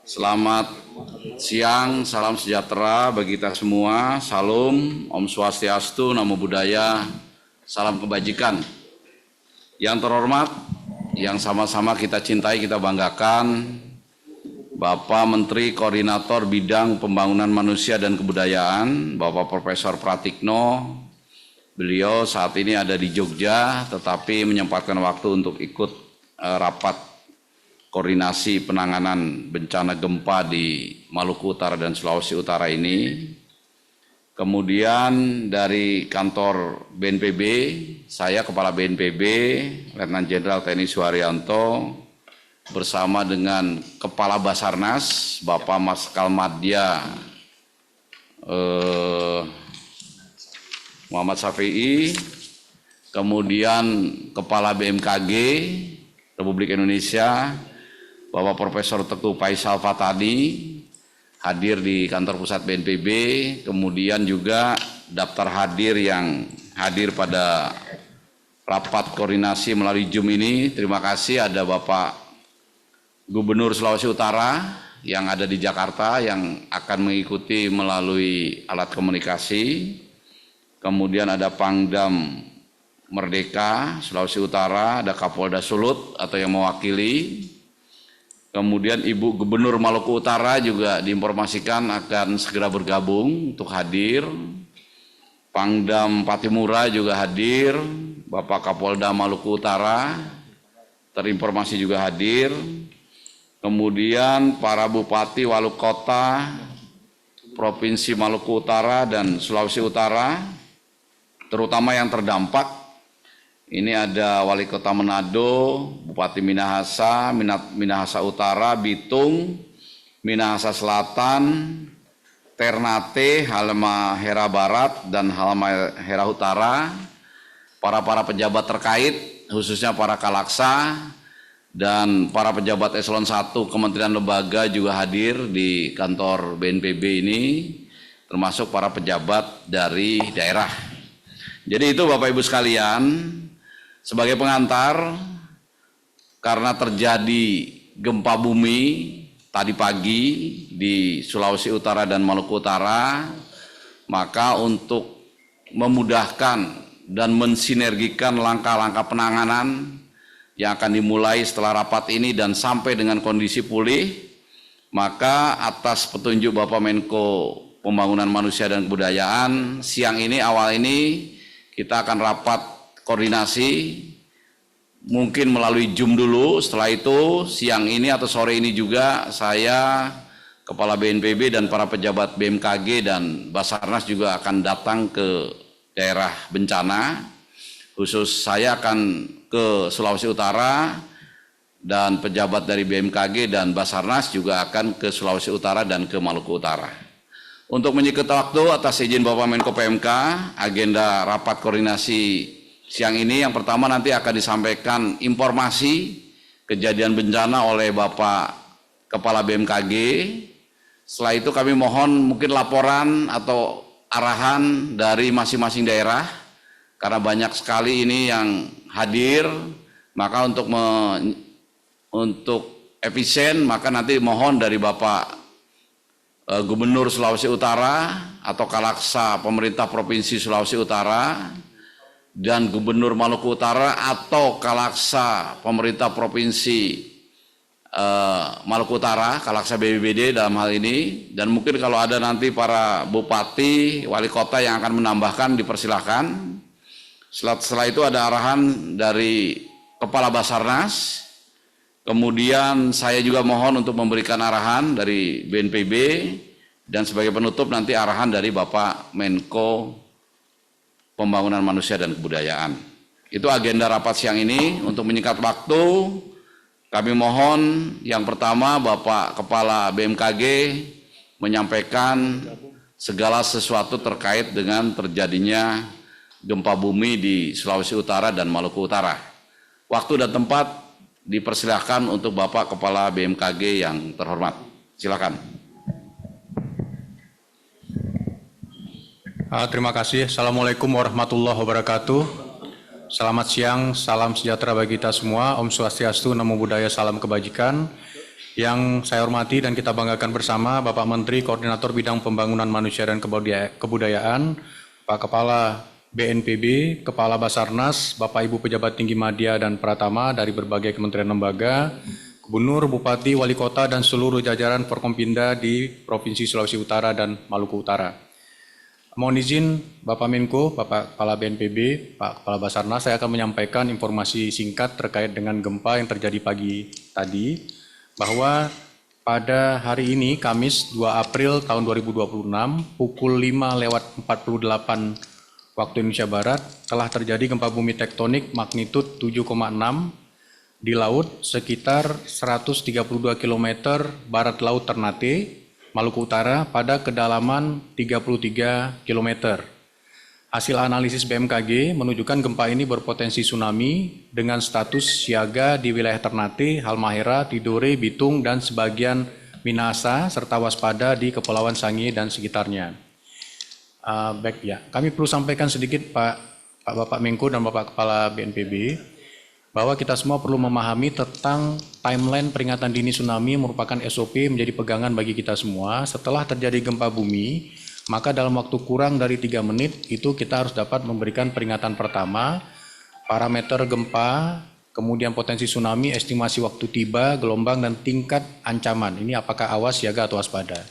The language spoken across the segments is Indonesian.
Selamat siang, salam sejahtera bagi kita semua. Salam, Om Swastiastu, Namo Buddhaya, salam kebajikan. Yang terhormat, yang sama-sama kita cintai, kita banggakan, Bapak Menteri Koordinator Bidang Pembangunan Manusia dan Kebudayaan, Bapak Profesor Pratikno. Beliau saat ini ada di Jogja, tetapi menyempatkan waktu untuk ikut rapat koordinasi penanganan bencana gempa di Maluku Utara dan Sulawesi Utara ini. Kemudian dari kantor BNPB, saya Kepala BNPB, Letnan Jenderal TNI Suharyanto, bersama dengan Kepala Basarnas, Bapak Mas Kalmadya Muhammad Syafi'i, kemudian Kepala BMKG Republik Indonesia, Bapak Profesor Teguh Faisal Fatani, hadir di kantor pusat BNPB, kemudian juga daftar hadir yang hadir pada rapat koordinasi melalui Zoom ini. Terima kasih, ada Bapak Gubernur Sulawesi Utara yang ada di Jakarta yang akan mengikuti melalui alat komunikasi. Kemudian ada Pangdam Merdeka Sulawesi Utara, ada Kapolda Sulut atau yang mewakili. Kemudian Ibu Gubernur Maluku Utara juga diinformasikan akan segera bergabung untuk hadir. Pangdam Patimura juga hadir, Bapak Kapolda Maluku Utara terinformasi juga hadir. Kemudian para Bupati Wali Kota Provinsi Maluku Utara dan Sulawesi Utara, terutama yang terdampak, ini ada Wali Kota Manado, Bupati Minahasa, Minahasa Utara, Bitung, Minahasa Selatan, Ternate, Halmahera Barat, dan Halmahera Utara, para pejabat terkait, khususnya para Kalaksa, dan para pejabat Eselon 1 Kementerian Lembaga juga hadir di kantor BNPB ini, termasuk para pejabat dari daerah. Jadi itu Bapak Ibu sekalian, sebagai pengantar, karena terjadi gempa bumi tadi pagi di Sulawesi Utara dan Maluku Utara, maka untuk memudahkan dan mensinergikan langkah-langkah penanganan yang akan dimulai setelah rapat ini dan sampai dengan kondisi pulih, maka atas petunjuk Bapak Menko Pembangunan Manusia dan Kebudayaan, siang ini, awal ini, kita akan rapat koordinasi, mungkin melalui Zoom dulu, setelah itu siang ini atau sore ini juga saya, Kepala BNPB dan para pejabat BMKG dan Basarnas juga akan datang ke daerah bencana, khusus saya akan ke Sulawesi Utara dan pejabat dari BMKG dan Basarnas juga akan ke Sulawesi Utara dan ke Maluku Utara. Untuk menyingkat waktu, atas izin Bapak Menko PMK, agenda rapat koordinasi siang ini yang pertama nanti akan disampaikan informasi kejadian bencana oleh Bapak Kepala BMKG. Setelah itu kami mohon mungkin laporan atau arahan dari masing-masing daerah, karena banyak sekali ini yang hadir, maka untuk efisien, maka nanti mohon dari Bapak Gubernur Sulawesi Utara atau Kalaksa Pemerintah Provinsi Sulawesi Utara dan Gubernur Maluku Utara atau Kalaksa Pemerintah Provinsi Maluku Utara, Kalaksa BPBD dalam hal ini, dan mungkin kalau ada nanti para Bupati, Wali Kota yang akan menambahkan, dipersilahkan. Setelah itu ada arahan dari Kepala Basarnas. Kemudian saya juga mohon untuk memberikan arahan dari BNPB, dan sebagai penutup nanti arahan dari Bapak Menko Pembangunan Manusia dan Kebudayaan. Itu agenda rapat siang ini. Untuk menyingkat waktu, kami mohon yang pertama Bapak Kepala BMKG menyampaikan segala sesuatu terkait dengan terjadinya gempa bumi di Sulawesi Utara dan Maluku Utara. Waktu dan tempat dipersilahkan untuk Bapak Kepala BMKG yang terhormat. Silakan. Terima kasih. Assalamualaikum warahmatullahi wabarakatuh. Selamat siang, salam sejahtera bagi kita semua. Om Swastiastu, Namo Buddhaya, salam kebajikan. Yang saya hormati dan kita banggakan bersama Bapak Menteri Koordinator Bidang Pembangunan Manusia dan Kebudayaan, Pak Kepala BNPB, Kepala Basarnas, Bapak Ibu Pejabat Tinggi Madya dan Pratama dari berbagai kementerian lembaga, Gubernur, Bupati, Wali Kota, dan seluruh jajaran Forkompinda di Provinsi Sulawesi Utara dan Maluku Utara. Mohon izin Bapak Menko, Bapak Kepala BNPB, Pak Kepala Basarnas, saya akan menyampaikan informasi singkat terkait dengan gempa yang terjadi pagi tadi, bahwa pada hari ini, Kamis 2 April tahun 2026, pukul 5:48 waktu Indonesia Barat, telah terjadi gempa bumi tektonik magnitud 7,6 di laut sekitar 132 km barat laut Ternate, Maluku Utara pada kedalaman 33 km. Hasil analisis BMKG menunjukkan gempa ini berpotensi tsunami dengan status siaga di wilayah Ternate, Halmahera, Tidore, Bitung, dan sebagian Minahasa, serta waspada di Kepulauan Sangihe dan sekitarnya. Baik ya, kami perlu sampaikan sedikit Bapak Menko dan Bapak Kepala BNPB, bahwa kita semua perlu memahami tentang timeline peringatan dini tsunami merupakan SOP menjadi pegangan bagi kita semua. Setelah terjadi gempa bumi, maka dalam waktu kurang dari 3 menit itu kita harus dapat memberikan peringatan pertama, parameter gempa, kemudian potensi tsunami, estimasi waktu tiba, gelombang, dan tingkat ancaman. Ini apakah awas, siaga, atau waspada.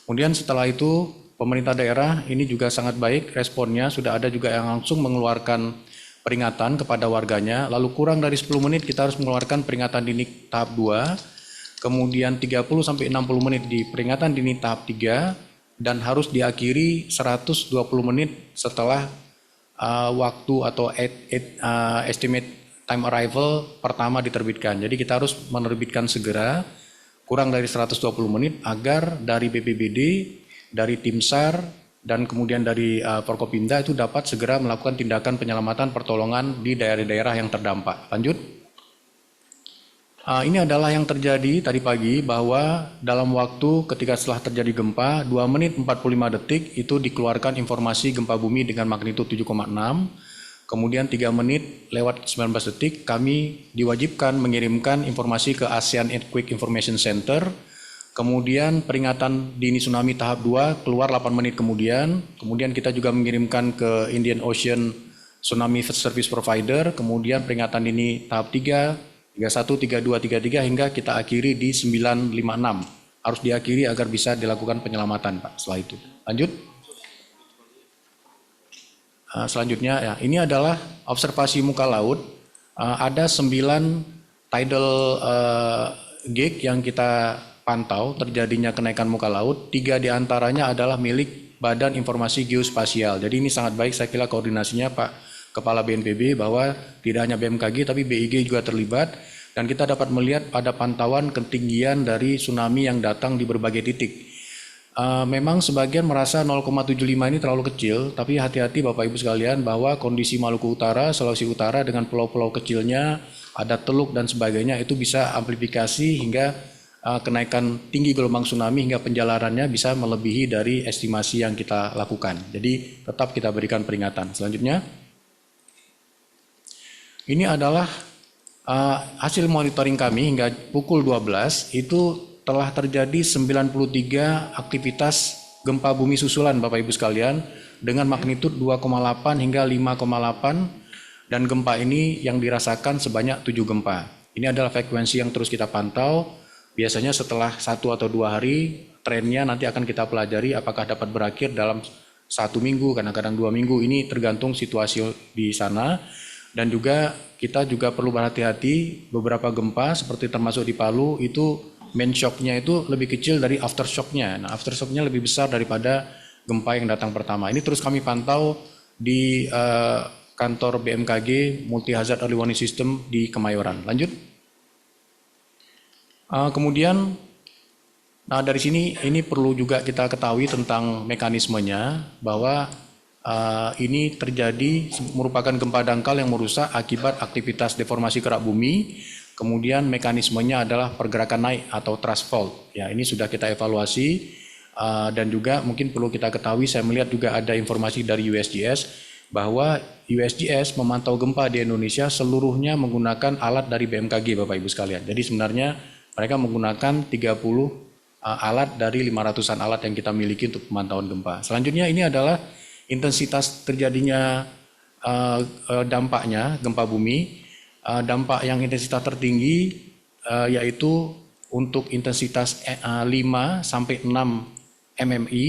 Kemudian setelah itu pemerintah daerah ini juga sangat baik responnya, sudah ada juga yang langsung mengeluarkan peringatan kepada warganya, lalu kurang dari 10 menit kita harus mengeluarkan peringatan dini tahap 2, kemudian 30-60 menit di peringatan dini tahap 3, dan harus diakhiri 120 menit setelah waktu atau estimate time arrival pertama diterbitkan. Jadi kita harus menerbitkan segera, kurang dari 120 menit agar dari BPBD, dari tim SAR, dan kemudian dari Forkopimda itu dapat segera melakukan tindakan penyelamatan pertolongan di daerah-daerah yang terdampak. Lanjut. Ini adalah yang terjadi tadi pagi, bahwa dalam waktu ketika setelah terjadi gempa 2 menit 45 detik itu dikeluarkan informasi gempa bumi dengan magnitud 7,6. Kemudian 3 menit lewat 19 detik kami diwajibkan mengirimkan informasi ke ASEAN Earthquake Information Center. Kemudian peringatan dini tsunami tahap 2 keluar 8 menit kemudian kita juga mengirimkan ke Indian Ocean Tsunami Service Provider, kemudian peringatan dini tahap 3, 31, 32, 33 hingga kita akhiri di 956. Harus diakhiri agar bisa dilakukan penyelamatan, Pak, setelah itu. Lanjut. Selanjutnya, ya, ini adalah observasi muka laut. Ada 9 tidal gauge yang kita pantau terjadinya kenaikan muka laut. 3 diantaranya adalah milik Badan Informasi Geospasial. Jadi ini sangat baik saya kira koordinasinya Pak Kepala BNPB, bahwa tidak hanya BMKG tapi BIG juga terlibat, dan kita dapat melihat pada pantauan ketinggian dari tsunami yang datang di berbagai titik. Memang sebagian merasa 0,75 ini terlalu kecil, tapi hati-hati Bapak Ibu sekalian, bahwa kondisi Maluku Utara, Sulawesi Utara dengan pulau-pulau kecilnya, ada teluk dan sebagainya, itu bisa amplifikasi hingga kenaikan tinggi gelombang tsunami hingga penjalarannya bisa melebihi dari estimasi yang kita lakukan. Jadi tetap kita berikan peringatan. Selanjutnya, ini adalah hasil monitoring kami hingga pukul 12 itu telah terjadi 93 aktivitas gempa bumi susulan Bapak Ibu sekalian dengan magnitud 2,8 hingga 5,8, dan gempa ini yang dirasakan sebanyak 7 gempa. Ini adalah frekuensi yang terus kita pantau. Biasanya setelah 1 atau 2 hari, trennya nanti akan kita pelajari apakah dapat berakhir dalam 1 minggu, kadang-kadang 2 minggu. Ini tergantung situasi di sana. Dan juga kita juga perlu berhati-hati, beberapa gempa seperti termasuk di Palu itu main shock-nya itu lebih kecil dari aftershock-nya. Nah, aftershock-nya lebih besar daripada gempa yang datang pertama. Ini terus kami pantau di kantor BMKG Multi Hazard Early Warning System di Kemayoran. Lanjut. Kemudian, dari sini ini perlu juga kita ketahui tentang mekanismenya, bahwa ini terjadi merupakan gempa dangkal yang merusak akibat aktivitas deformasi kerak bumi. Kemudian mekanismenya adalah pergerakan naik atau thrust fault. Ya, ini sudah kita evaluasi, dan juga mungkin perlu kita ketahui, saya melihat juga ada informasi dari USGS bahwa USGS memantau gempa di Indonesia seluruhnya menggunakan alat dari BMKG Bapak Ibu sekalian. Jadi sebenarnya mereka menggunakan 30 alat dari 500-an alat yang kita miliki untuk pemantauan gempa. Selanjutnya ini adalah intensitas terjadinya dampaknya gempa bumi. Dampak yang intensitas tertinggi yaitu untuk intensitas 5 sampai 6 MMI.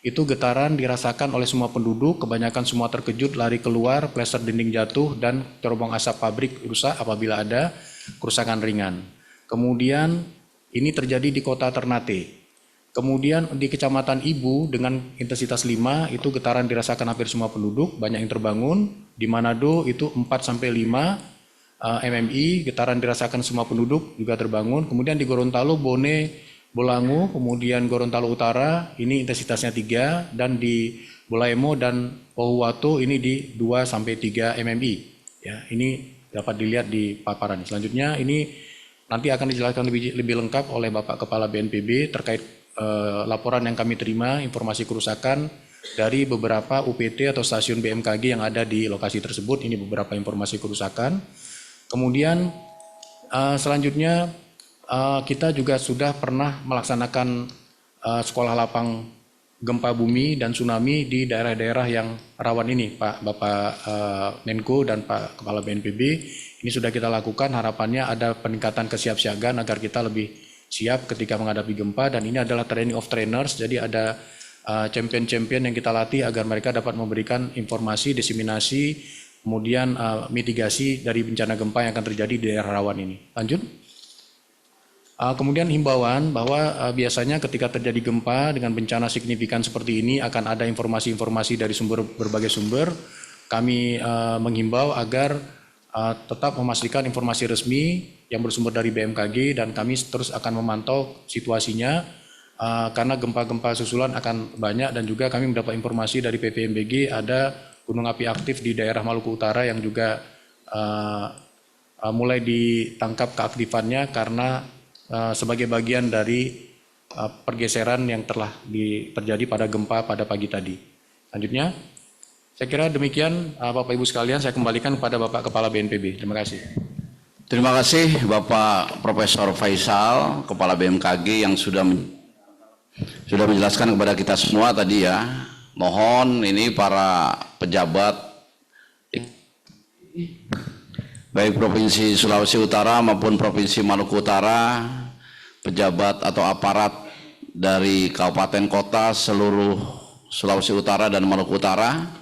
Itu getaran dirasakan oleh semua penduduk, kebanyakan semua terkejut, lari keluar, pleser dinding jatuh, dan terombang asap pabrik rusak apabila ada kerusakan ringan. Kemudian ini terjadi di kota Ternate. Kemudian di Kecamatan Ibu dengan intensitas 5 itu getaran dirasakan hampir semua penduduk, banyak yang terbangun. Di Manado itu 4 sampai 5 MMI, getaran dirasakan semua penduduk juga terbangun. Kemudian di Gorontalo, Bone, Bolangu, kemudian Gorontalo Utara ini intensitasnya 3, dan di Bolaemo dan Pohuwato ini di 2 sampai 3 MMI. Ya, ini dapat dilihat di paparan. Selanjutnya ini nanti akan dijelaskan lebih lengkap oleh Bapak Kepala BNPB terkait laporan yang kami terima, informasi kerusakan dari beberapa UPT atau stasiun BMKG yang ada di lokasi tersebut. Ini beberapa informasi kerusakan. Kemudian selanjutnya kita juga sudah pernah melaksanakan sekolah lapang gempa bumi dan tsunami di daerah-daerah yang rawan ini, Bapak Menko dan Pak Kepala BNPB. Ini sudah kita lakukan, harapannya ada peningkatan kesiapsiagaan agar kita lebih siap ketika menghadapi gempa, dan ini adalah training of trainers, jadi ada champion-champion yang kita latih agar mereka dapat memberikan informasi, diseminasi, kemudian mitigasi dari bencana gempa yang akan terjadi di daerah rawan ini. Lanjut. Kemudian himbauan bahwa biasanya ketika terjadi gempa dengan bencana signifikan seperti ini akan ada informasi-informasi dari berbagai sumber. Kami menghimbau agar tetap memastikan informasi resmi yang bersumber dari BMKG, dan kami terus akan memantau situasinya karena gempa-gempa susulan akan banyak, dan juga kami mendapat informasi dari PVMBG ada gunung api aktif di daerah Maluku Utara yang juga mulai ditangkap keaktifannya karena sebagai bagian dari pergeseran yang telah terjadi pada gempa pada pagi tadi. Selanjutnya, saya kira demikian Bapak Ibu sekalian, saya kembalikan kepada Bapak Kepala BNPB. Terima kasih. Terima kasih Bapak Profesor Faisal, Kepala BMKG yang sudah menjelaskan kepada kita semua tadi ya. Mohon ini para pejabat baik Provinsi Sulawesi Utara maupun Provinsi Maluku Utara, pejabat atau aparat dari kabupaten kota seluruh Sulawesi Utara dan Maluku Utara.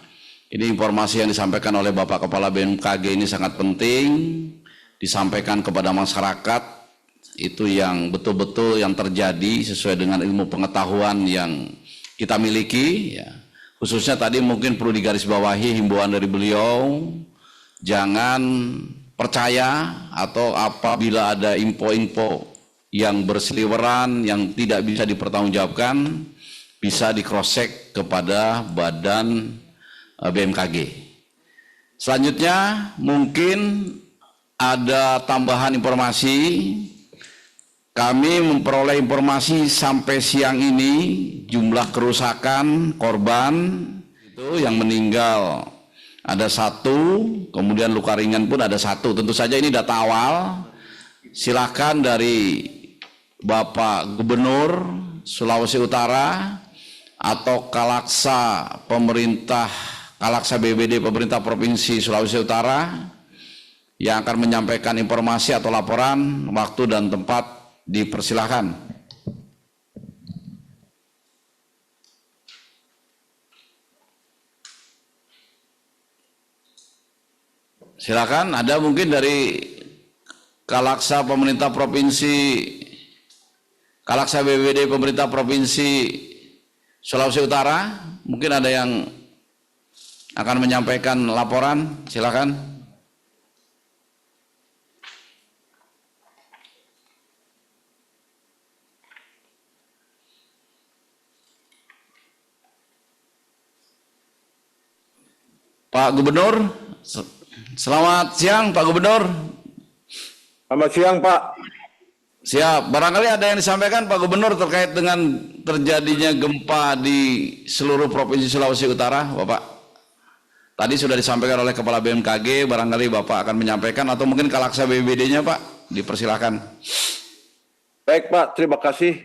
Ini informasi yang disampaikan oleh Bapak Kepala BMKG ini sangat penting disampaikan kepada masyarakat, itu yang betul-betul yang terjadi sesuai dengan ilmu pengetahuan yang kita miliki ya. Khususnya tadi mungkin perlu digarisbawahi himbauan dari beliau, jangan percaya atau apabila ada info-info yang berseliweran yang tidak bisa dipertanggungjawabkan bisa di cross check kepada badan BMKG. Selanjutnya mungkin ada tambahan informasi. Kami memperoleh informasi sampai siang ini jumlah kerusakan korban itu yang meninggal ada 1, kemudian luka ringan pun ada 1. Tentu saja ini data awal. Silakan dari Bapak Gubernur Sulawesi Utara atau Kalaksa BBD Pemerintah Provinsi Sulawesi Utara yang akan menyampaikan informasi atau laporan, waktu dan tempat dipersilahkan. Silakan, ada mungkin dari Kalaksa Pemerintah Provinsi, Kalaksa BBD Pemerintah Provinsi Sulawesi Utara, mungkin ada yang akan menyampaikan laporan, silakan. Pak Gubernur, selamat siang Pak Gubernur. Selamat siang Pak. Siap, barangkali ada yang disampaikan Pak Gubernur terkait dengan terjadinya gempa di seluruh Provinsi Sulawesi Utara, Bapak. Tadi sudah disampaikan oleh Kepala BMKG, barangkali Bapak akan menyampaikan atau mungkin Kalaksa BBD-nya Pak, dipersilahkan. Baik Pak, terima kasih.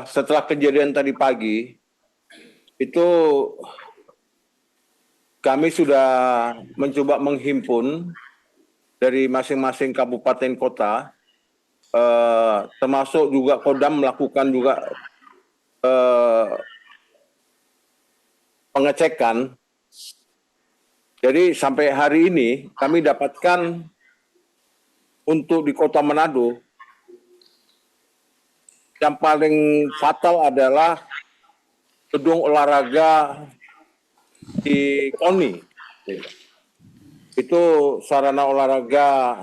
Setelah kejadian tadi pagi, itu kami sudah mencoba menghimpun dari masing-masing kabupaten kota, termasuk juga Kodam melakukan juga pengecekan. Jadi sampai hari ini kami dapatkan untuk di Kota Manado yang paling fatal adalah gedung olahraga di KONI. Itu sarana olahraga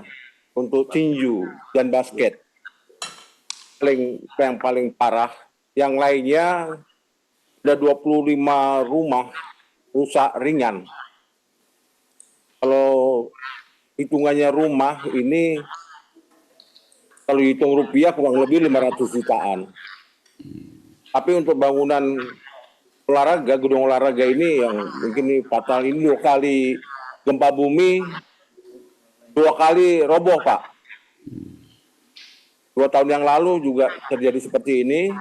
untuk tinju dan basket. Yang paling parah. Yang lainnya ada 25 rumah rusak ringan. Kalau hitungannya rumah ini, kalau hitung rupiah kurang lebih 500 jutaan. Tapi untuk bangunan olahraga, gedung olahraga ini yang mungkin ini fatal, ini 2 kali gempa bumi, 2 kali roboh Pak. 2 tahun yang lalu juga terjadi seperti ini,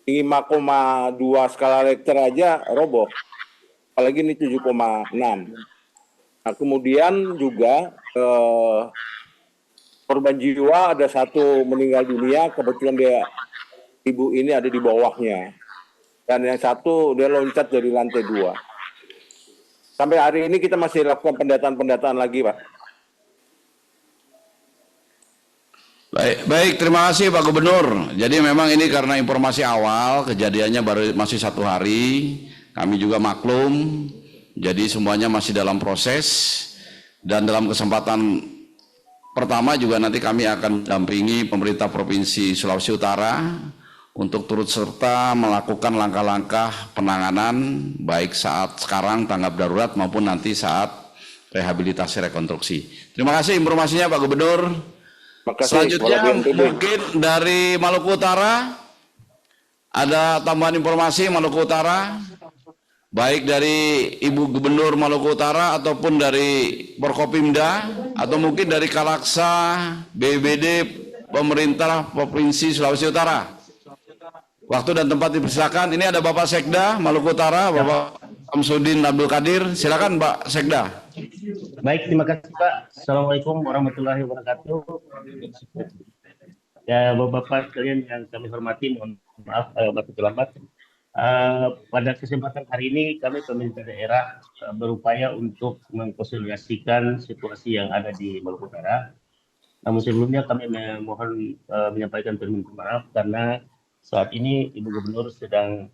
5,2 skala Richter aja roboh, apalagi ini 7,6. Nah, kemudian juga korban jiwa ada 1 meninggal dunia, kebetulan ibu ini ada di bawahnya. Dan yang 1 dia loncat dari lantai 2. Sampai hari ini kita masih lakukan pendataan lagi, Pak. Baik, terima kasih Pak Gubernur. Jadi memang ini karena informasi awal, kejadiannya baru masih 1 hari, kami juga maklum. Jadi semuanya masih dalam proses, dan dalam kesempatan pertama juga nanti kami akan dampingi pemerintah Provinsi Sulawesi Utara untuk turut serta melakukan langkah-langkah penanganan baik saat sekarang tanggap darurat maupun nanti saat rehabilitasi rekonstruksi. Terima kasih informasinya Pak Gubernur. Selanjutnya mungkin dari Maluku Utara ada tambahan informasi Maluku Utara. Baik dari Ibu Gubernur Maluku Utara ataupun dari Forkopimda atau mungkin dari Kalaksa BPBD Pemerintah Provinsi Sulawesi Utara. Waktu dan tempat dipersilakan. Ini ada Bapak Sekda Maluku Utara, Bapak Samsudin Abdul Qadir. Silakan Pak Sekda. Baik, terima kasih Pak. Assalamualaikum warahmatullahi wabarakatuh. Ya, Bapak sekalian yang kami hormati, mohon maaf bapak terlambat. Pada kesempatan hari ini kami pemerintah daerah berupaya untuk mengkonsolidasikan situasi yang ada di Maluku Utara. Namun sebelumnya kami mohon menyampaikan permintaan maaf karena saat ini Ibu Gubernur sedang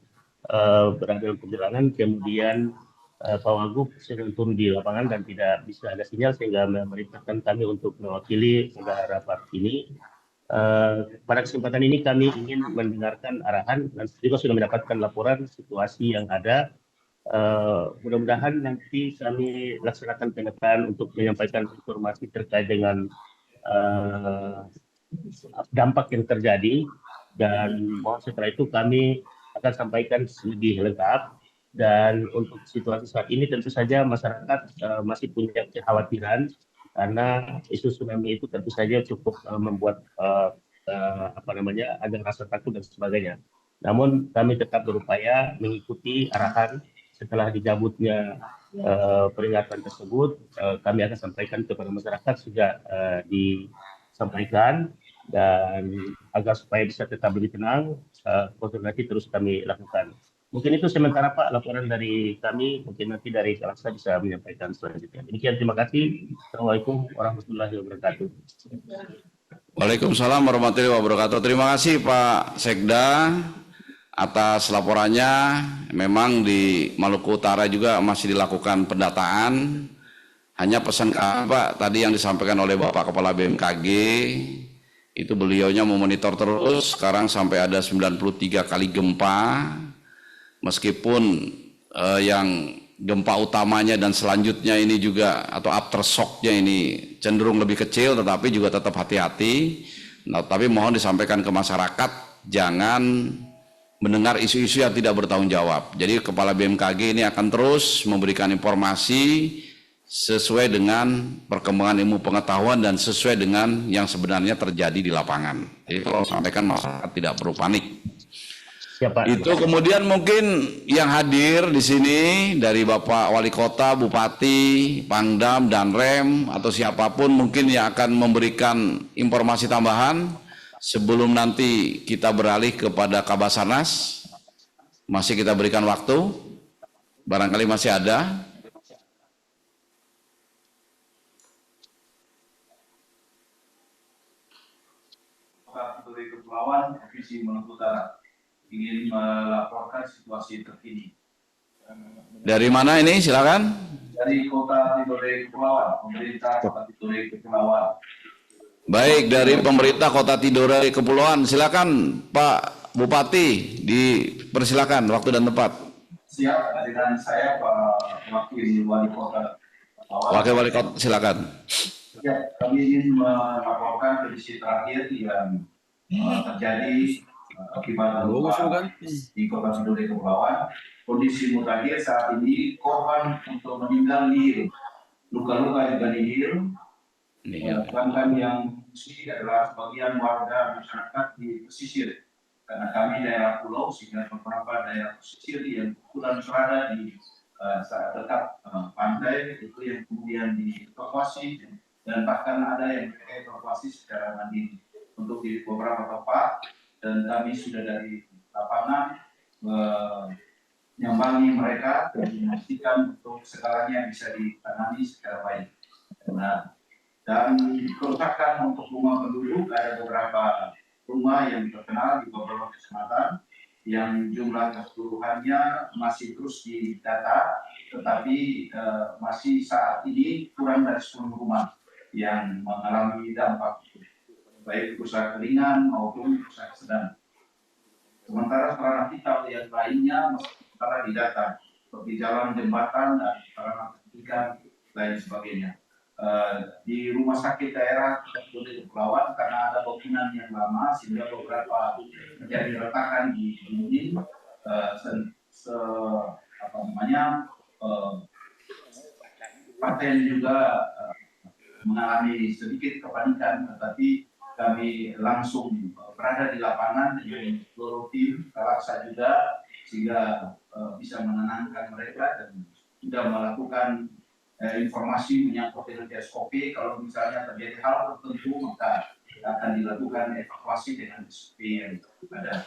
berada dalam perjalanan, kemudian Pak Wagub sedang turun di lapangan dan tidak bisa ada sinyal sehingga memerintahkan kami untuk mewakili pada rapat ini. Pada kesempatan ini kami ingin mendengarkan arahan dan juga sudah mendapatkan laporan situasi yang ada. Mudah-mudahan nanti kami laksanakan pemetaan untuk menyampaikan informasi terkait dengan dampak yang terjadi, dan mohon setelah itu kami akan sampaikan lebih lengkap. Dan untuk situasi saat ini tentu saja masyarakat masih punya kekhawatiran karena isu tsunami itu tentu saja cukup membuat ada rasa takut dan sebagainya. Namun kami tetap berupaya mengikuti arahan setelah dicabutnya peringatan tersebut. Kami akan sampaikan kepada masyarakat sudah disampaikan, dan agar supaya bisa tetap lebih tenang, konsultasi terus kami lakukan. Mungkin itu sementara Pak laporan dari kami, mungkin nanti dari Kalaksa bisa menyampaikan selanjutnya. Demikian, terima kasih. Assalamualaikum warahmatullahi wabarakatuh. Waalaikumsalam warahmatullahi wabarakatuh. Terima kasih Pak Sekda atas laporannya. Memang di Maluku Utara juga masih dilakukan pendataan. Hanya pesan Pak tadi yang disampaikan oleh Bapak Kepala BMKG, itu beliaunya memonitor terus. Sekarang sampai ada 93 kali gempa. Meskipun yang gempa utamanya dan selanjutnya ini juga atau aftershocknya ini cenderung lebih kecil, tetapi juga tetap hati-hati. Nah, tapi mohon disampaikan ke masyarakat jangan mendengar isu-isu yang tidak bertanggung jawab. Jadi Kepala BMKG ini akan terus memberikan informasi sesuai dengan perkembangan ilmu pengetahuan dan sesuai dengan yang sebenarnya terjadi di lapangan. Jadi kalau sampaikan masyarakat tidak perlu panik. Siapa? Itu kemudian mungkin yang hadir di sini dari Bapak Wali Kota, Bupati, Pangdam, Danrem atau siapapun mungkin yang akan memberikan informasi tambahan sebelum nanti kita beralih kepada Kabasarnas. Masih kita berikan waktu, barangkali masih ada. Dari Kepulauan Provinsi Maluku Utara ingin melaporkan situasi terkini. Dari mana ini? Silakan. Dari Kota Tidore Kepulauan, pemerintah Kota Tidore Kepulauan. Baik, dari pemerintah Kota Tidore Kepulauan, silakan Pak Bupati, dipersilakan waktu dan tempat. Siap, dengan saya Pak Wakil Wali Kota Kepulauan. Wakil Wali Kota, silakan. Ya, kami ingin melaporkan kondisi terakhir yang terjadi akibat gempa di Kota Tidore Kepulauan. Kondisi mutakhir saat ini korban untuk meninggal nihil, luka-luka juga nihil. Sedangkan yang mengungsi adalah sebagian warga masyarakat di pesisir. Karena kami daerah pulau, sehingga beberapa daerah pesisir yang kebetulan berada di dekat pantai itu yang kemudian dievakuasi dan bahkan ada yang evakuasi secara mandiri untuk di beberapa tempat, dan kami sudah dari lapangan menyambangi mereka dan memastikan untuk segalanya bisa ditangani secara baik. Dan kerusakan untuk rumah penduduk ada beberapa rumah yang terkenal di beberapa kecamatan yang jumlah keseluruhannya masih terus didata, tetapi masih saat ini kurang dari 10 rumah yang mengalami dampak baik kerusakan ringan maupun kerusakan sedang. Sementara sarana vital yang lainnya masih sementara didata, seperti jalan, jembatan, dan sarana pendidikan lain sebagainya. Di rumah sakit daerah Tidore Kepulauan karena ada bangunan yang lama sehingga beberapa terjadi retakan di dinding, pasien juga mengalami sedikit kepanikan, tetapi kami langsung berada di lapangan dengan seluruh tim Kalaksa juga, sehingga bisa menenangkan mereka dan sudah melakukan informasi menyangkut dengan SOP. Kalau misalnya terjadi hal tertentu maka akan dilakukan evakuasi dengan SOP yang ada.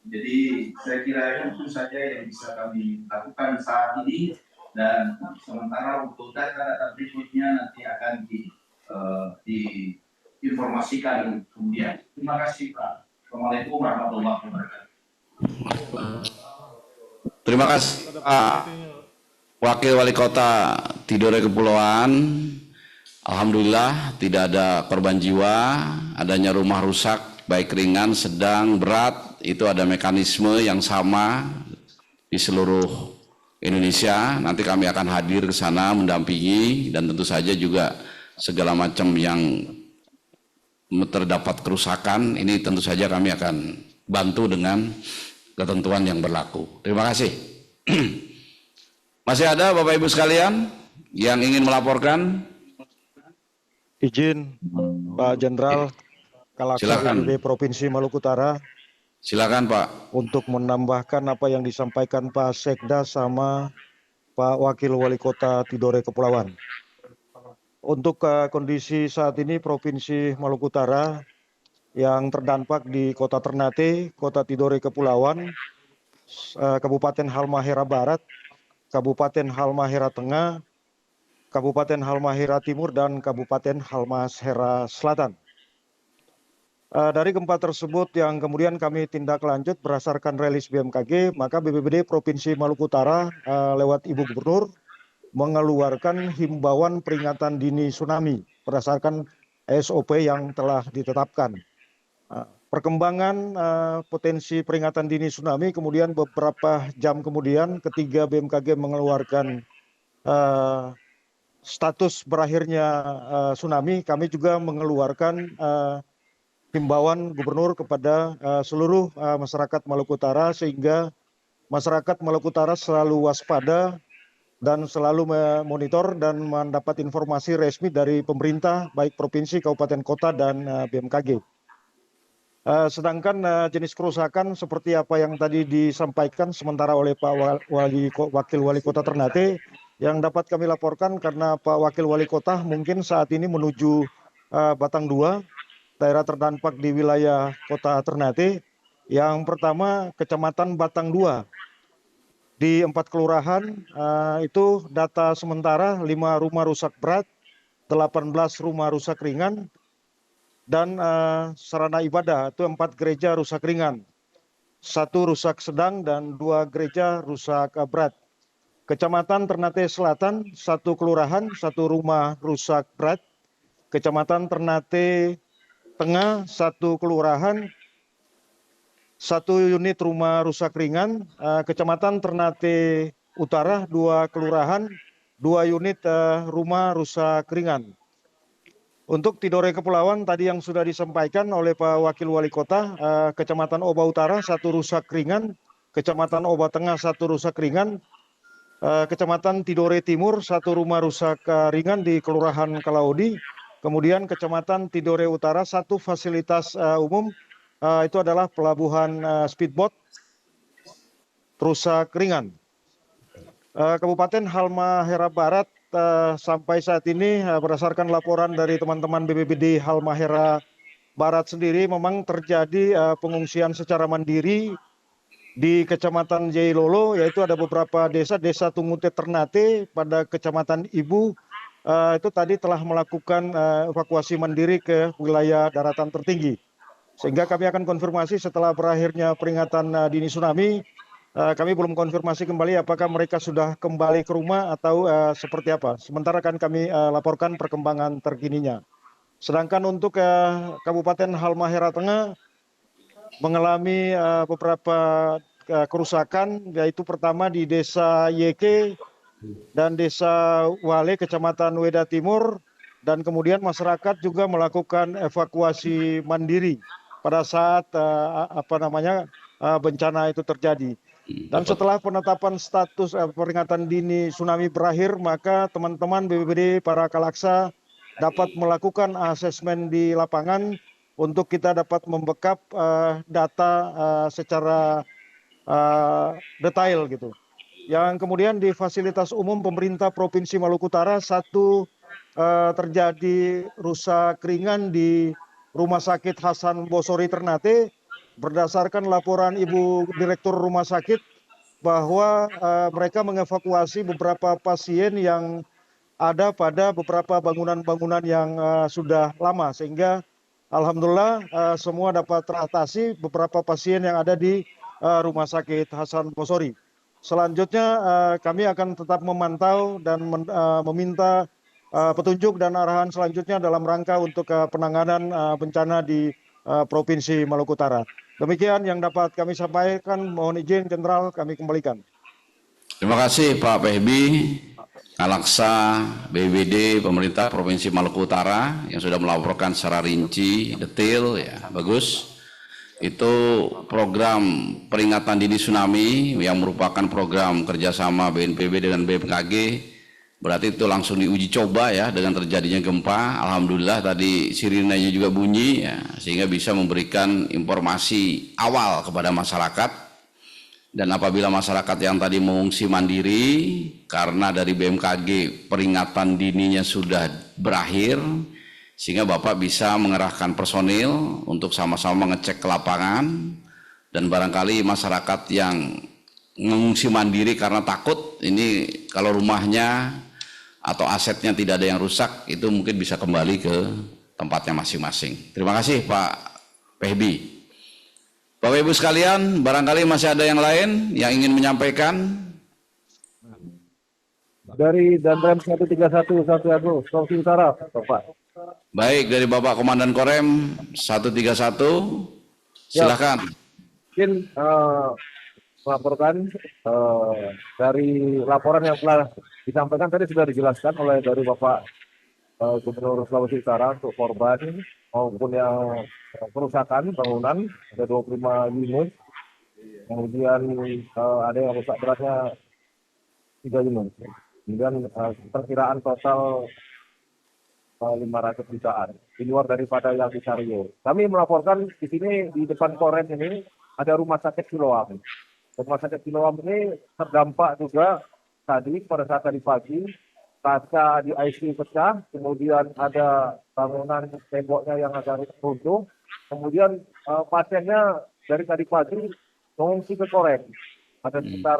Jadi saya kira itu saja yang bisa kami lakukan saat ini, dan sementara untuk data-data berikutnya nanti akan diinformasikan kemudian. Terima kasih Pak. Assalamualaikum warahmatullahi wabarakatuh. Terima kasih Pak Wakil Wali Kota Tidore Kepulauan. Alhamdulillah tidak ada korban jiwa, adanya rumah rusak baik ringan, sedang, berat, itu ada mekanisme yang sama di seluruh Indonesia. Nanti kami akan hadir ke sana mendampingi, dan tentu saja juga segala macam yang terdapat kerusakan ini tentu saja kami akan bantu dengan ketentuan yang berlaku. Terima kasih. Masih ada Bapak Ibu sekalian yang ingin melaporkan? Izin Pak Jenderal Kalaksa BPBD Provinsi Maluku Utara. Silakan Pak. Untuk menambahkan apa yang disampaikan Pak Sekda sama Pak Wakil Wali Kota Tidore Kepulauan. Untuk kondisi saat ini Provinsi Maluku Utara yang terdampak di Kota Ternate, Kota Tidore Kepulauan, Kabupaten Halmahera Barat, Kabupaten Halmahera Tengah, Kabupaten Halmahera Timur, dan Kabupaten Halmahera Selatan. Dari gempa tersebut yang kemudian kami tindak lanjut berdasarkan rilis BMKG, maka BPBD Provinsi Maluku Utara lewat Ibu Gubernur mengeluarkan himbauan peringatan dini tsunami berdasarkan SOP yang telah ditetapkan. Perkembangan potensi peringatan dini tsunami, kemudian beberapa jam kemudian ketika BMKG mengeluarkan status berakhirnya tsunami, kami juga mengeluarkan himbauan gubernur kepada seluruh masyarakat Maluku Utara, sehingga masyarakat Maluku Utara selalu waspada dan selalu memonitor dan mendapat informasi resmi dari pemerintah baik provinsi, kabupaten, kota dan BMKG. Sedangkan jenis kerusakan seperti apa yang tadi disampaikan sementara oleh Pak Wakil Wali Kota Ternate, yang dapat kami laporkan karena Pak Wakil Wali Kota mungkin saat ini menuju Batang 2, daerah terdampak di wilayah Kota Ternate. Yang pertama Kecamatan Batang 2. Di 4 kelurahan itu data sementara 5 rumah rusak berat, 18 rumah rusak ringan, dan sarana ibadah itu 4 gereja rusak ringan, 1 rusak sedang dan 2 gereja rusak berat. Kecamatan Ternate Selatan 1 kelurahan 1 rumah rusak berat. Kecamatan Ternate Tengah 1 kelurahan 1 unit rumah rusak ringan. Kecamatan Ternate Utara 2 kelurahan 2 unit rumah rusak ringan. Untuk Tidore Kepulauan tadi yang sudah disampaikan oleh Pak Wakil Wali Kota, Kecamatan Oba Utara 1 rusak ringan, Kecamatan Oba Tengah 1 rusak ringan, Kecamatan Tidore Timur 1 rumah rusak ringan di Kelurahan Kalaudi, kemudian Kecamatan Tidore Utara 1 fasilitas umum, itu adalah pelabuhan speedboat rusak ringan. Kabupaten Halmahera Barat sampai saat ini berdasarkan laporan dari teman-teman BPBD Halmahera Barat sendiri memang terjadi pengungsian secara mandiri di Kecamatan Jailolo, yaitu ada beberapa desa Tungute Ternate pada Kecamatan Ibu itu tadi telah melakukan evakuasi mandiri ke wilayah daratan tertinggi. Sehingga kami akan konfirmasi setelah berakhirnya peringatan dini tsunami. Kami belum konfirmasi kembali apakah mereka sudah kembali ke rumah atau seperti apa. Sementara akan kami laporkan perkembangan terkininya. Sedangkan untuk Kabupaten Halmahera Tengah mengalami beberapa kerusakan, yaitu pertama di Desa Yeke dan Desa Wale, Kecamatan Weda Timur, dan kemudian masyarakat juga melakukan evakuasi mandiri pada saat bencana itu terjadi. Dan setelah penetapan status peringatan dini tsunami berakhir, maka teman-teman BPBD para Kalaksa dapat melakukan asesmen di lapangan untuk kita dapat membackup data secara detail gitu. Yang kemudian di fasilitas umum pemerintah Provinsi Maluku Utara 1 terjadi rusak ringan di Rumah Sakit Hasan Bosori Ternate. Berdasarkan laporan Ibu Direktur Rumah Sakit bahwa mereka mengevakuasi beberapa pasien yang ada pada beberapa bangunan-bangunan yang sudah lama, sehingga alhamdulillah semua dapat teratasi beberapa pasien yang ada di Rumah Sakit Hasan Bosori. Selanjutnya kami akan tetap memantau dan meminta petunjuk dan arahan selanjutnya dalam rangka untuk penanganan bencana di Provinsi Maluku Utara. Demikian yang dapat kami sampaikan. Mohon izin Jenderal kami kembalikan. Terima kasih Pak Pehbi, Kalaksa, BPBD, pemerintah Provinsi Maluku Utara yang sudah melaporkan secara rinci, detail, ya bagus. Itu program peringatan dini tsunami yang merupakan program kerjasama BNPB dengan BMKG. Berarti itu langsung diuji coba ya dengan terjadinya gempa. Alhamdulillah tadi sirinenya juga bunyi ya, sehingga bisa memberikan informasi awal kepada masyarakat. Dan apabila masyarakat yang tadi mengungsi mandiri karena dari BMKG peringatan dininya sudah berakhir, sehingga Bapak bisa mengerahkan personil untuk sama-sama mengecek ke lapangan. Dan barangkali masyarakat yang mengungsi mandiri karena takut, ini kalau rumahnya atau asetnya tidak ada yang rusak, itu mungkin bisa kembali ke tempatnya masing-masing. Terima kasih Pak Pehbi. Bapak Ibu sekalian, barangkali masih ada yang lain yang ingin menyampaikan. Dari Danrem 131 Sulawesi Utara, Bapak. Baik, dari Bapak Komandan Korem 131, silakan. Mungkin melaporkan dari laporan yang telah disampaikan tadi sudah dijelaskan oleh dari Bapak Gubernur Sulawesi Utara untuk korban maupun yang kerusakan bangunan ada 25 unit, kemudian ada yang rusak beratnya 3 unit. Kemudian perkiraan total 500 jutaan, di luar daripada yang di Sario. Kami melaporkan di sini di depan Koren ini ada rumah sakit Siloam. Rumah sakit Siloam ini terdampak juga tadi pada saat tadi pagi, kaca di ICU pecah, kemudian ada bangunan temboknya yang agak runtuh, kemudian pasiennya dari tadi pagi mengungsi ke Koren. Ada sekitar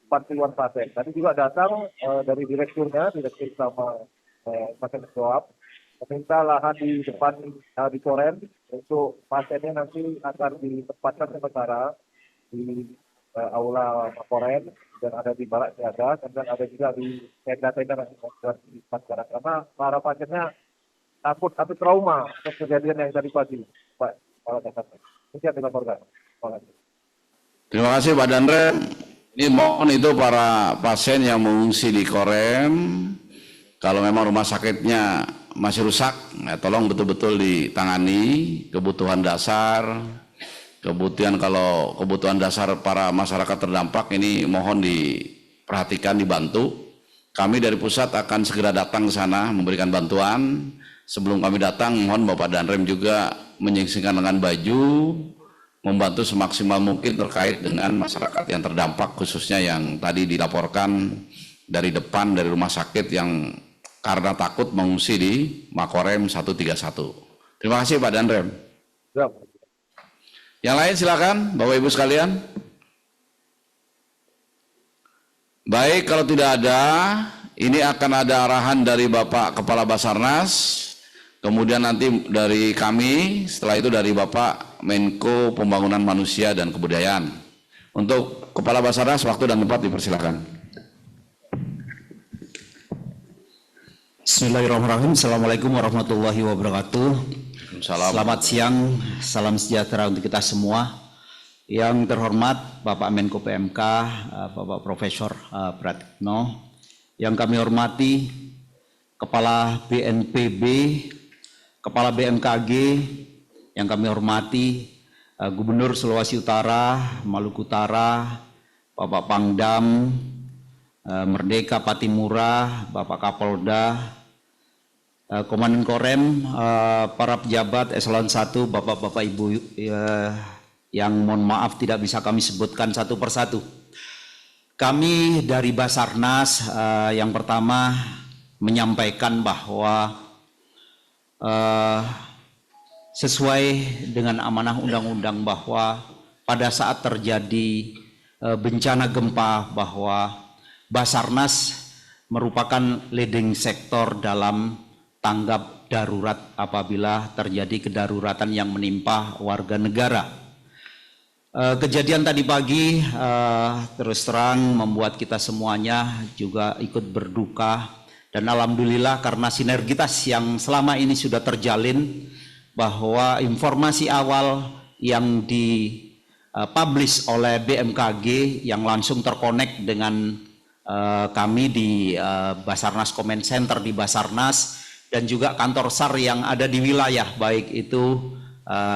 40-an pasien. Tadi juga datang dari direkturnya, direktur sama pasien swab, meminta lahan di depan di Koren untuk pasiennya nanti akan ditempatkan sementara di aula Koren dan ada di barak siaga dan ada juga di tenda-tenda nanti di masyarakat karena para pasiennya takut atau trauma atas kejadian yang tadi pagi, Pak Kepala Dasarnas. Ini yang dilaporkan. Terima kasih Pak Danrem. Ini mohon itu para pasien yang mengungsi di Korem, kalau memang rumah sakitnya masih rusak, ya tolong betul-betul ditangani kebutuhan dasar. Kemudian kalau kebutuhan dasar para masyarakat terdampak ini mohon diperhatikan, dibantu. Kami dari pusat akan segera datang ke sana memberikan bantuan. Sebelum kami datang, mohon Bapak Danrem juga menyingsingkan dengan baju, membantu semaksimal mungkin terkait dengan masyarakat yang terdampak, khususnya yang tadi dilaporkan dari depan dari rumah sakit yang karena takut mengungsi di Makorem 131. Terima kasih Pak Danrem. Ya. Yang lain silakan Bapak Ibu sekalian. Baik, kalau tidak ada, ini akan ada arahan dari Bapak Kepala Basarnas, kemudian nanti dari kami, setelah itu dari Bapak Menko Pembangunan Manusia dan Kebudayaan. Untuk Kepala Basarnas, waktu dan tempat dipersilakan. Bismillahirrahmanirrahim. Assalamualaikum warahmatullahi wabarakatuh. Selamat siang, salam sejahtera untuk kita semua. Yang terhormat Bapak Menko PMK, Bapak Profesor Pratikno, yang kami hormati Kepala BNPB, Kepala BMKG, yang kami hormati Gubernur Sulawesi Utara, Maluku Utara, Bapak Pangdam, Merdeka Patimura, Bapak Kapolda, Komandan Korem, para pejabat eselon 1, Bapak-Bapak Ibu yang mohon maaf tidak bisa kami sebutkan satu persatu. Kami dari Basarnas yang pertama menyampaikan bahwa sesuai dengan amanah undang-undang bahwa pada saat terjadi bencana gempa bahwa Basarnas merupakan leading sektor dalam tanggap darurat apabila terjadi kedaruratan yang menimpa warga negara. Kejadian tadi pagi terus terang membuat kita semuanya juga ikut berduka, dan alhamdulillah karena sinergitas yang selama ini sudah terjalin, bahwa informasi awal yang dipublish oleh BMKG yang langsung terkonek dengan kami di Basarnas Command Center di Basarnas, dan juga kantor SAR yang ada di wilayah, baik itu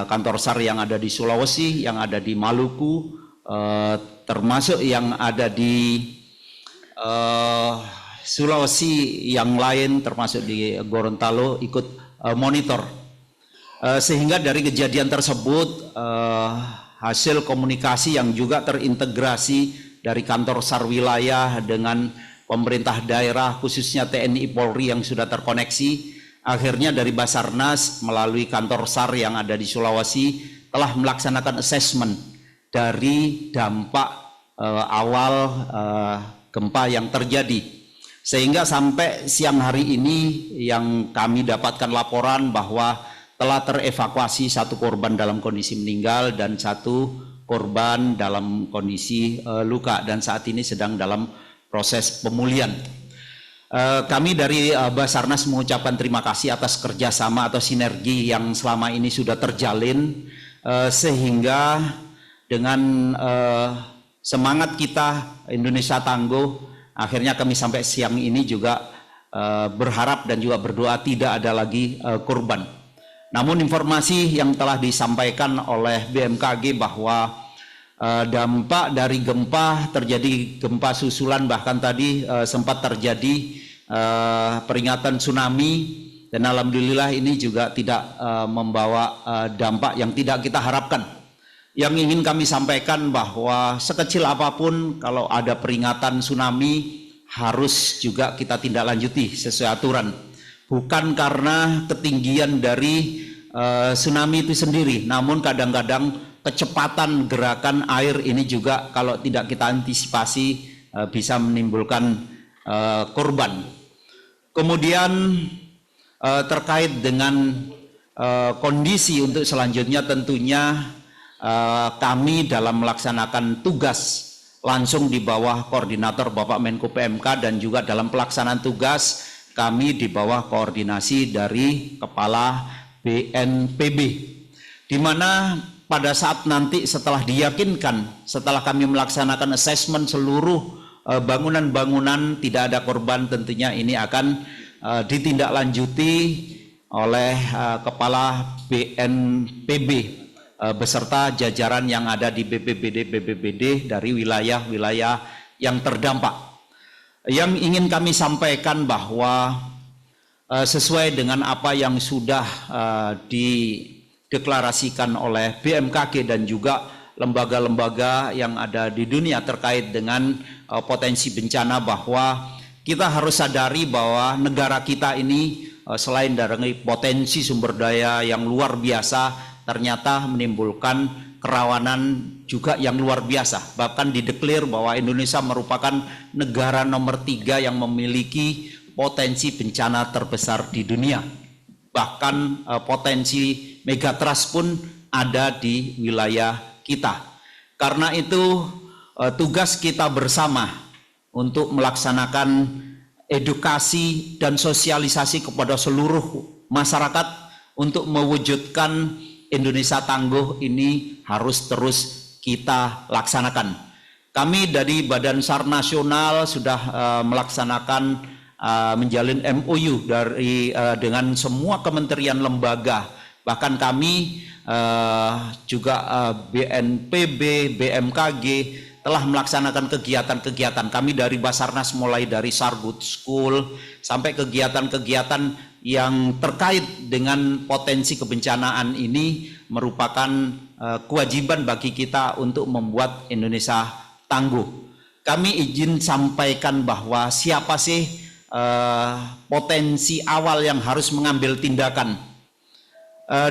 kantor SAR yang ada di Sulawesi, yang ada di Maluku, termasuk yang ada di Sulawesi yang lain, termasuk di Gorontalo ikut monitor. Sehingga dari kejadian tersebut hasil komunikasi yang juga terintegrasi dari kantor SAR wilayah dengan pemerintah daerah khususnya TNI Polri yang sudah terkoneksi, akhirnya dari Basarnas melalui kantor SAR yang ada di Sulawesi telah melaksanakan assessment dari dampak awal gempa yang terjadi, sehingga sampai siang hari ini yang kami dapatkan laporan bahwa telah terevakuasi satu korban dalam kondisi meninggal dan satu korban dalam kondisi luka, dan saat ini sedang dalam proses pemulihan. Kami dari Basarnas mengucapkan terima kasih atas kerjasama atau sinergi yang selama ini sudah terjalin, sehingga dengan semangat kita Indonesia Tangguh, akhirnya kami sampai siang ini juga berharap dan juga berdoa tidak ada lagi korban. Namun informasi yang telah disampaikan oleh BMKG bahwa dampak dari gempa, terjadi gempa susulan, bahkan tadi sempat terjadi peringatan tsunami, dan alhamdulillah ini juga tidak membawa dampak yang tidak kita harapkan. Yang ingin kami sampaikan bahwa sekecil apapun kalau ada peringatan tsunami harus juga kita tindak lanjuti sesuai aturan. Bukan karena ketinggian dari tsunami itu sendiri, namun kadang-kadang kecepatan gerakan air ini juga kalau tidak kita antisipasi bisa menimbulkan korban. Kemudian terkait dengan kondisi untuk selanjutnya, tentunya kami dalam melaksanakan tugas langsung di bawah koordinator Bapak Menko PMK, dan juga dalam pelaksanaan tugas kami di bawah koordinasi dari Kepala BNPB, di mana pada saat nanti setelah diyakinkan, setelah kami melaksanakan assessment seluruh bangunan-bangunan tidak ada korban, tentunya ini akan ditindaklanjuti oleh Kepala BNPB beserta jajaran yang ada di BPBD dari wilayah-wilayah yang terdampak. Yang ingin kami sampaikan bahwa sesuai dengan apa yang sudah dideklarasikan oleh BMKG dan juga lembaga-lembaga yang ada di dunia terkait dengan potensi bencana, bahwa kita harus sadari bahwa negara kita ini selain dari potensi sumber daya yang luar biasa, ternyata menimbulkan kerawanan juga yang luar biasa. Bahkan dideklar bahwa Indonesia merupakan negara nomor 3 yang memiliki potensi bencana terbesar di dunia. Bahkan potensi megatrust pun ada di wilayah kita. Karena itu tugas kita bersama untuk melaksanakan edukasi dan sosialisasi kepada seluruh masyarakat untuk mewujudkan Indonesia tangguh ini harus terus kita laksanakan. Kami dari Badan SAR Nasional sudah melaksanakan menjalin MOU dengan semua kementerian lembaga. Bahkan kami juga BNPB, BMKG telah melaksanakan kegiatan-kegiatan. Kami dari Basarnas mulai dari SAR Good School sampai kegiatan-kegiatan yang terkait dengan potensi kebencanaan ini merupakan kewajiban bagi kita untuk membuat Indonesia tangguh. Kami izin sampaikan bahwa siapa sih potensi awal yang harus mengambil tindakan.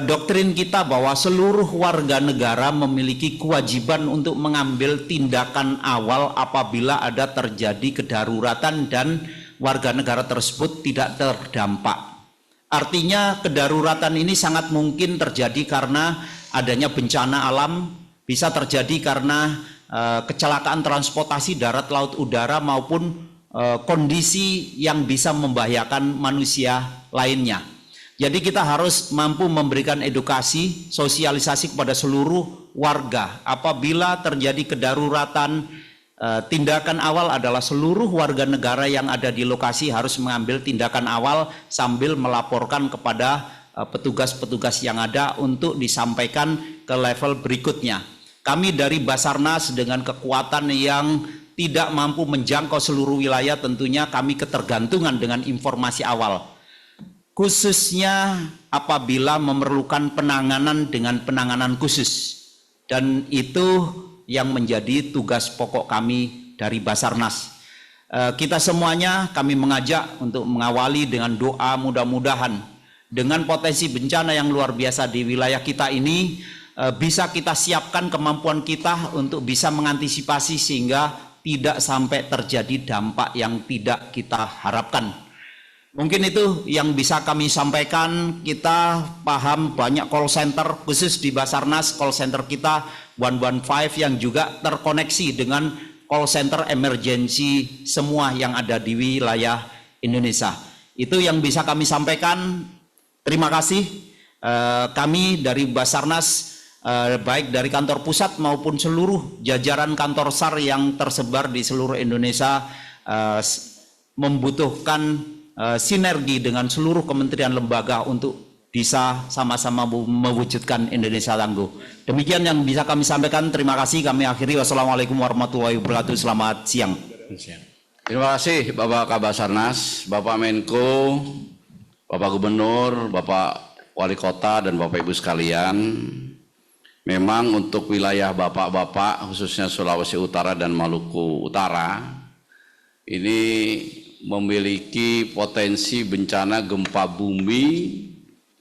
Doktrin kita bahwa seluruh warga negara memiliki kewajiban untuk mengambil tindakan awal apabila ada terjadi kedaruratan dan warga negara tersebut tidak terdampak. Artinya kedaruratan ini sangat mungkin terjadi karena adanya bencana alam, bisa terjadi karena kecelakaan transportasi darat, laut, udara, maupun kondisi yang bisa membahayakan manusia lainnya. Jadi kita harus mampu memberikan edukasi, sosialisasi kepada seluruh warga. Apabila terjadi kedaruratan, tindakan awal adalah seluruh warga negara yang ada di lokasi harus mengambil tindakan awal sambil melaporkan kepada petugas-petugas yang ada untuk disampaikan ke level berikutnya. Kami dari Basarnas dengan kekuatan yang tidak mampu menjangkau seluruh wilayah, tentunya kami ketergantungan dengan informasi awal. Khususnya apabila memerlukan penanganan dengan penanganan khusus. Dan itu yang menjadi tugas pokok kami dari Basarnas. Kita semuanya kami mengajak untuk mengawali dengan doa, mudah-mudahan dengan potensi bencana yang luar biasa di wilayah kita ini bisa kita siapkan kemampuan kita untuk bisa mengantisipasi sehingga tidak sampai terjadi dampak yang tidak kita harapkan. Mungkin itu yang bisa kami sampaikan. Kita paham banyak call center, khusus di Basarnas call center kita 115 yang juga terkoneksi dengan call center emergency semua yang ada di wilayah Indonesia. Itu yang bisa kami sampaikan. Terima kasih. Kami dari Basarnas, baik dari kantor pusat maupun seluruh jajaran kantor SAR yang tersebar di seluruh Indonesia, membutuhkan sinergi dengan seluruh kementerian lembaga untuk bisa sama-sama mewujudkan Indonesia tangguh. Demikian yang bisa kami sampaikan. Terima kasih. Kami akhiri. Wassalamualaikum warahmatullahi wabarakatuh. Selamat siang. Terima kasih Bapak Kabasarnas, Bapak Menko, Bapak Gubernur, Bapak Wali Kota, dan Bapak Ibu sekalian. Memang untuk wilayah Bapak-Bapak, khususnya Sulawesi Utara dan Maluku Utara, ini memiliki potensi bencana gempa bumi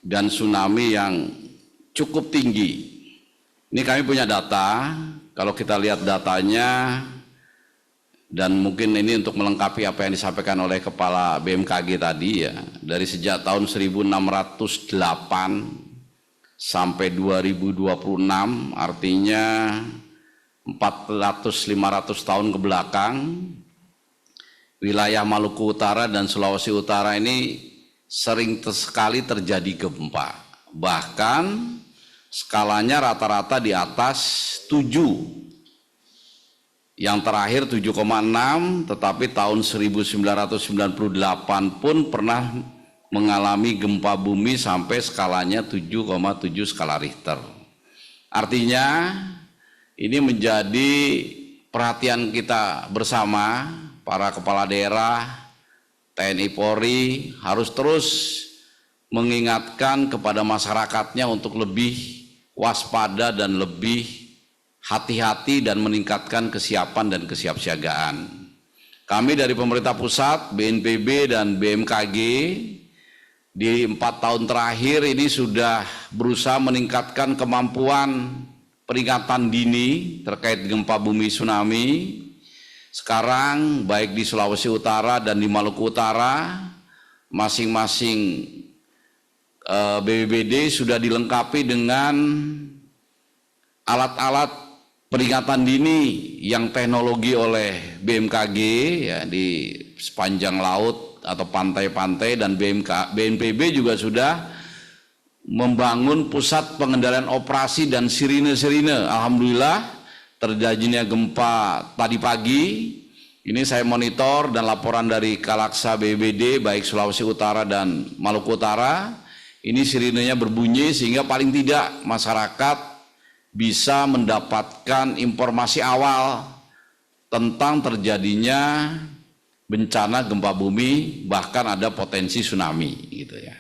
dan tsunami yang cukup tinggi. Ini kami punya data, kalau kita lihat datanya, dan mungkin ini untuk melengkapi apa yang disampaikan oleh Kepala BMKG tadi ya, dari sejak tahun 1608 sampai 2026, artinya 400-500 tahun ke belakang, wilayah Maluku Utara dan Sulawesi Utara ini sering sekali terjadi gempa. Bahkan skalanya rata-rata di atas 7. Yang terakhir 7,6, tetapi tahun 1998 pun pernah mengalami gempa bumi sampai skalanya 7,7 skala Richter. Artinya ini menjadi perhatian kita bersama, para kepala daerah, TNI Polri harus terus mengingatkan kepada masyarakatnya untuk lebih waspada dan lebih hati-hati dan meningkatkan kesiapan dan kesiapsiagaan. Kami dari pemerintah pusat, BNPB dan BMKG di 4 tahun terakhir ini sudah berusaha meningkatkan kemampuan peringatan dini terkait gempa bumi tsunami. Sekarang baik di Sulawesi Utara dan di Maluku Utara, masing-masing BPBD sudah dilengkapi dengan alat-alat peringatan dini yang teknologi oleh BMKG ya, di sepanjang laut atau pantai-pantai, dan BNPB juga sudah membangun pusat pengendalian operasi dan sirine-sirine. Alhamdulillah terjadinya gempa tadi pagi, ini saya monitor dan laporan dari Kalaksa BPBD baik Sulawesi Utara dan Maluku Utara, ini sirinenya berbunyi sehingga paling tidak masyarakat bisa mendapatkan informasi awal tentang terjadinya bencana gempa bumi, bahkan ada potensi tsunami gitu ya.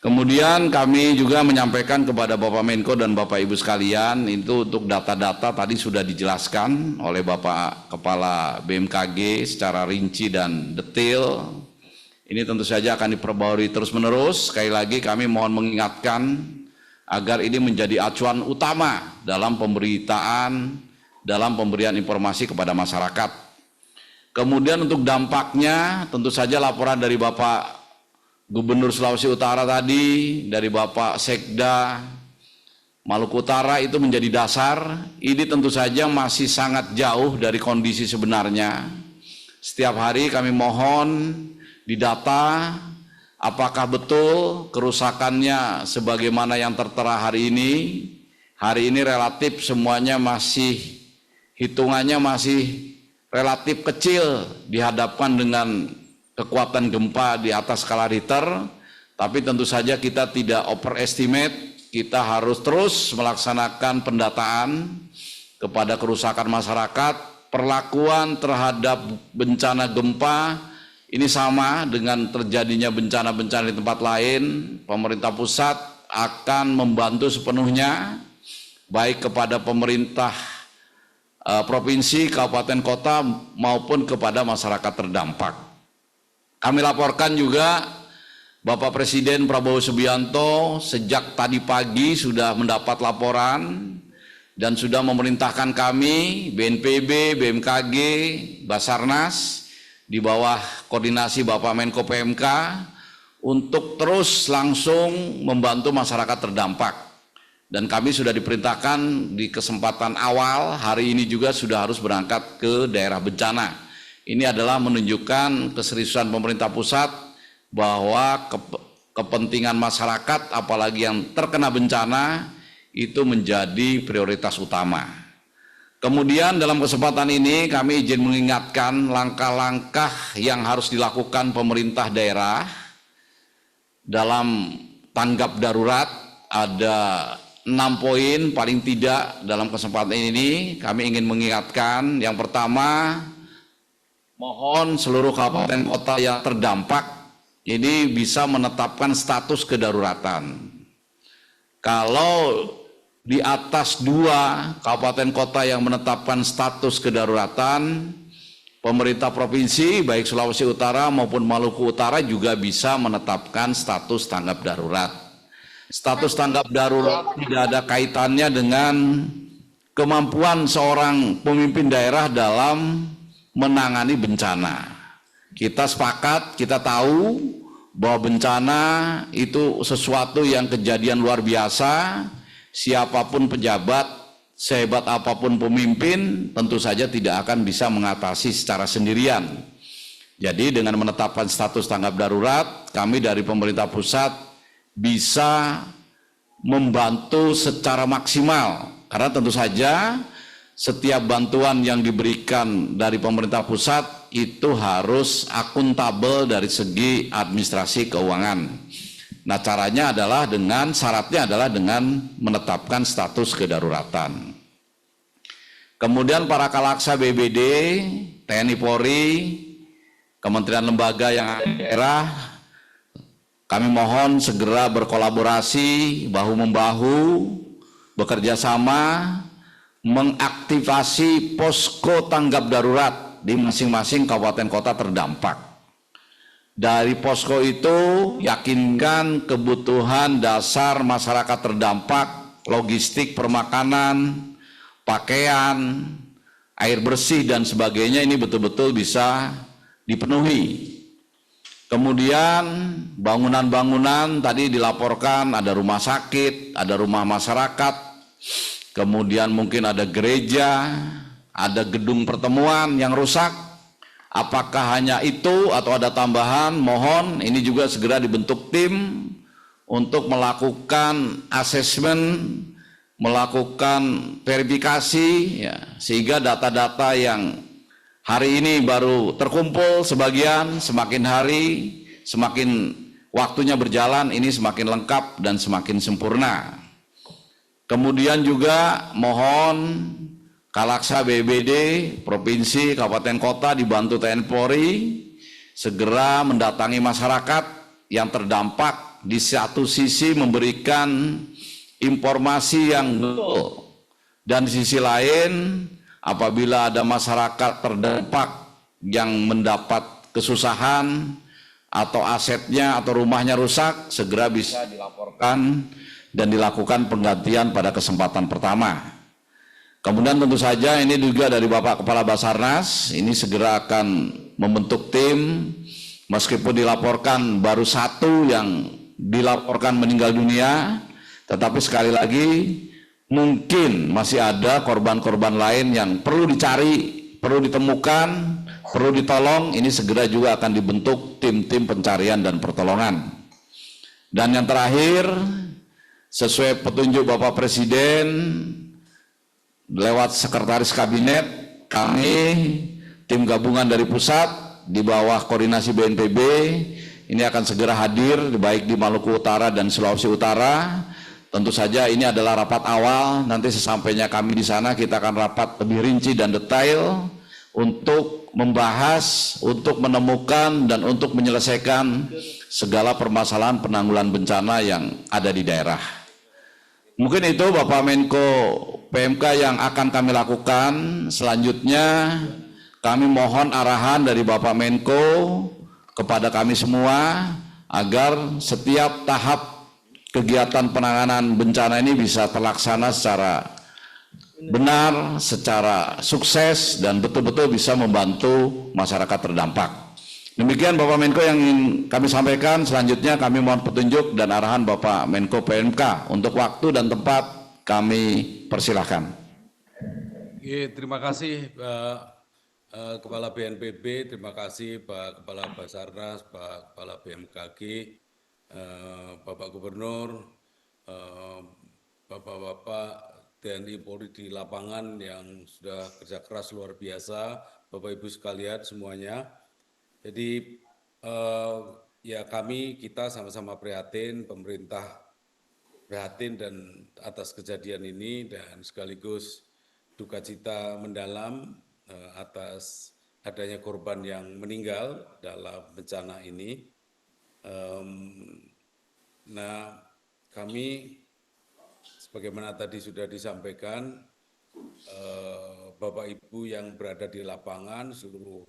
Kemudian kami juga menyampaikan kepada Bapak Menko dan Bapak Ibu sekalian, itu untuk data-data tadi sudah dijelaskan oleh Bapak Kepala BMKG secara rinci dan detail. Ini tentu saja akan diperbarui terus-menerus. Sekali lagi kami mohon mengingatkan agar ini menjadi acuan utama dalam pemberitaan, dalam pemberian informasi kepada masyarakat. Kemudian untuk dampaknya, tentu saja laporan dari Bapak Gubernur Sulawesi Utara tadi, dari Bapak Sekda Maluku Utara itu menjadi dasar. Ini tentu saja masih sangat jauh dari kondisi sebenarnya. Setiap hari kami mohon didata apakah betul kerusakannya sebagaimana yang tertera hari ini. Hari ini relatif semuanya masih, hitungannya masih relatif kecil dihadapkan dengan kekuatan gempa di atas skala Richter, tapi tentu saja kita tidak overestimate, kita harus terus melaksanakan pendataan kepada kerusakan masyarakat. Perlakuan terhadap bencana gempa ini sama dengan terjadinya bencana-bencana di tempat lain. Pemerintah pusat akan membantu sepenuhnya, baik kepada pemerintah provinsi, kabupaten, kota maupun kepada masyarakat terdampak. Kami laporkan juga Bapak Presiden Prabowo Subianto sejak tadi pagi sudah mendapat laporan dan sudah memerintahkan kami, BNPB, BMKG, Basarnas, di bawah koordinasi Bapak Menko PMK, untuk terus langsung membantu masyarakat terdampak. Dan kami sudah diperintahkan di kesempatan awal hari ini juga sudah harus berangkat ke daerah bencana. Ini adalah menunjukkan keseriusan pemerintah pusat bahwa kepentingan masyarakat, apalagi yang terkena bencana, itu menjadi prioritas utama. Kemudian dalam kesempatan ini kami izin mengingatkan langkah-langkah yang harus dilakukan pemerintah daerah dalam tanggap darurat, ada 6 poin paling tidak dalam kesempatan ini. Kami ingin mengingatkan, yang pertama, mohon seluruh kabupaten kota yang terdampak ini bisa menetapkan status kedaruratan. Kalau di atas 2 kabupaten kota yang menetapkan status kedaruratan, pemerintah provinsi baik Sulawesi Utara maupun Maluku Utara juga bisa menetapkan status tanggap darurat. Status tanggap darurat tidak ada kaitannya dengan kemampuan seorang pemimpin daerah dalam menangani bencana. Kita sepakat, kita tahu bahwa bencana itu sesuatu yang kejadian luar biasa. Siapapun pejabat, sehebat apapun pemimpin, tentu saja tidak akan bisa mengatasi secara sendirian. Jadi dengan menetapkan status tanggap darurat, kami dari pemerintah pusat bisa membantu secara maksimal. Karena tentu saja setiap bantuan yang diberikan dari pemerintah pusat itu harus akuntabel dari segi administrasi keuangan. Nah, caranya adalah syaratnya adalah dengan menetapkan status kedaruratan. Kemudian para kalaksa BBD, TNI Polri, kementerian lembaga yang ada di daerah, kami mohon segera berkolaborasi, bahu-membahu, bekerja sama, mengaktifasi posko tanggap darurat di masing-masing kabupaten kota terdampak. Dari posko itu, yakinkan kebutuhan dasar masyarakat terdampak, logistik permakanan, pakaian, air bersih, dan sebagainya ini betul-betul bisa dipenuhi. Kemudian bangunan-bangunan tadi dilaporkan ada rumah sakit, ada rumah masyarakat, kemudian mungkin ada gereja, ada gedung pertemuan yang rusak. Apakah hanya itu atau ada tambahan? Mohon ini juga segera dibentuk tim untuk melakukan asesmen, melakukan verifikasi, ya, sehingga data-data yang hari ini baru terkumpul sebagian, semakin hari, semakin waktunya berjalan, ini semakin lengkap dan semakin sempurna. Kemudian juga mohon Kalaksa BBD, Provinsi, Kabupaten Kota dibantu TNI Polri segera mendatangi masyarakat yang terdampak, di satu sisi memberikan informasi yang betul, dan di sisi lain apabila ada masyarakat terdampak yang mendapat kesusahan atau asetnya atau rumahnya rusak, segera bisa dilaporkan dan dilakukan penggantian pada kesempatan pertama. Kemudian tentu saja ini juga dari Bapak Kepala Basarnas, ini segera akan membentuk tim, meskipun dilaporkan baru 1 yang dilaporkan meninggal dunia, tetapi sekali lagi mungkin masih ada korban-korban lain yang perlu dicari, perlu ditemukan, perlu ditolong. Ini segera juga akan dibentuk tim-tim pencarian dan pertolongan. Dan yang terakhir, sesuai petunjuk Bapak Presiden lewat Sekretaris Kabinet, kami tim gabungan dari pusat di bawah koordinasi BNPB ini akan segera hadir baik di Maluku Utara dan Sulawesi Utara. Tentu saja ini adalah rapat awal, nanti sesampainya kami di sana kita akan rapat lebih rinci dan detail untuk membahas, untuk menemukan dan untuk menyelesaikan segala permasalahan penanggulangan bencana yang ada di daerah. Mungkin itu Bapak Menko PMK yang akan kami lakukan. Selanjutnya kami mohon arahan dari Bapak Menko kepada kami semua agar setiap tahap kegiatan penanganan bencana ini bisa terlaksana secara benar, secara sukses, dan betul-betul bisa membantu masyarakat terdampak. Demikian Bapak Menko yang ingin kami sampaikan. Selanjutnya kami mohon petunjuk dan arahan Bapak Menko PMK. Untuk waktu dan tempat kami persilahkan. Terima kasih Pak Kepala BNPB, terima kasih Pak Kepala Basarnas, Pak Kepala BMKG, Bapak Gubernur, Bapak-Bapak TNI Polri di lapangan yang sudah kerja keras luar biasa, Bapak Ibu sekalian semuanya. Jadi ya kita sama-sama prihatin, pemerintah prihatin dan atas kejadian ini dan sekaligus duka cita mendalam atas adanya korban yang meninggal dalam bencana ini. Nah, kami sebagaimana tadi sudah disampaikan, Bapak Ibu yang berada di lapangan, seluruh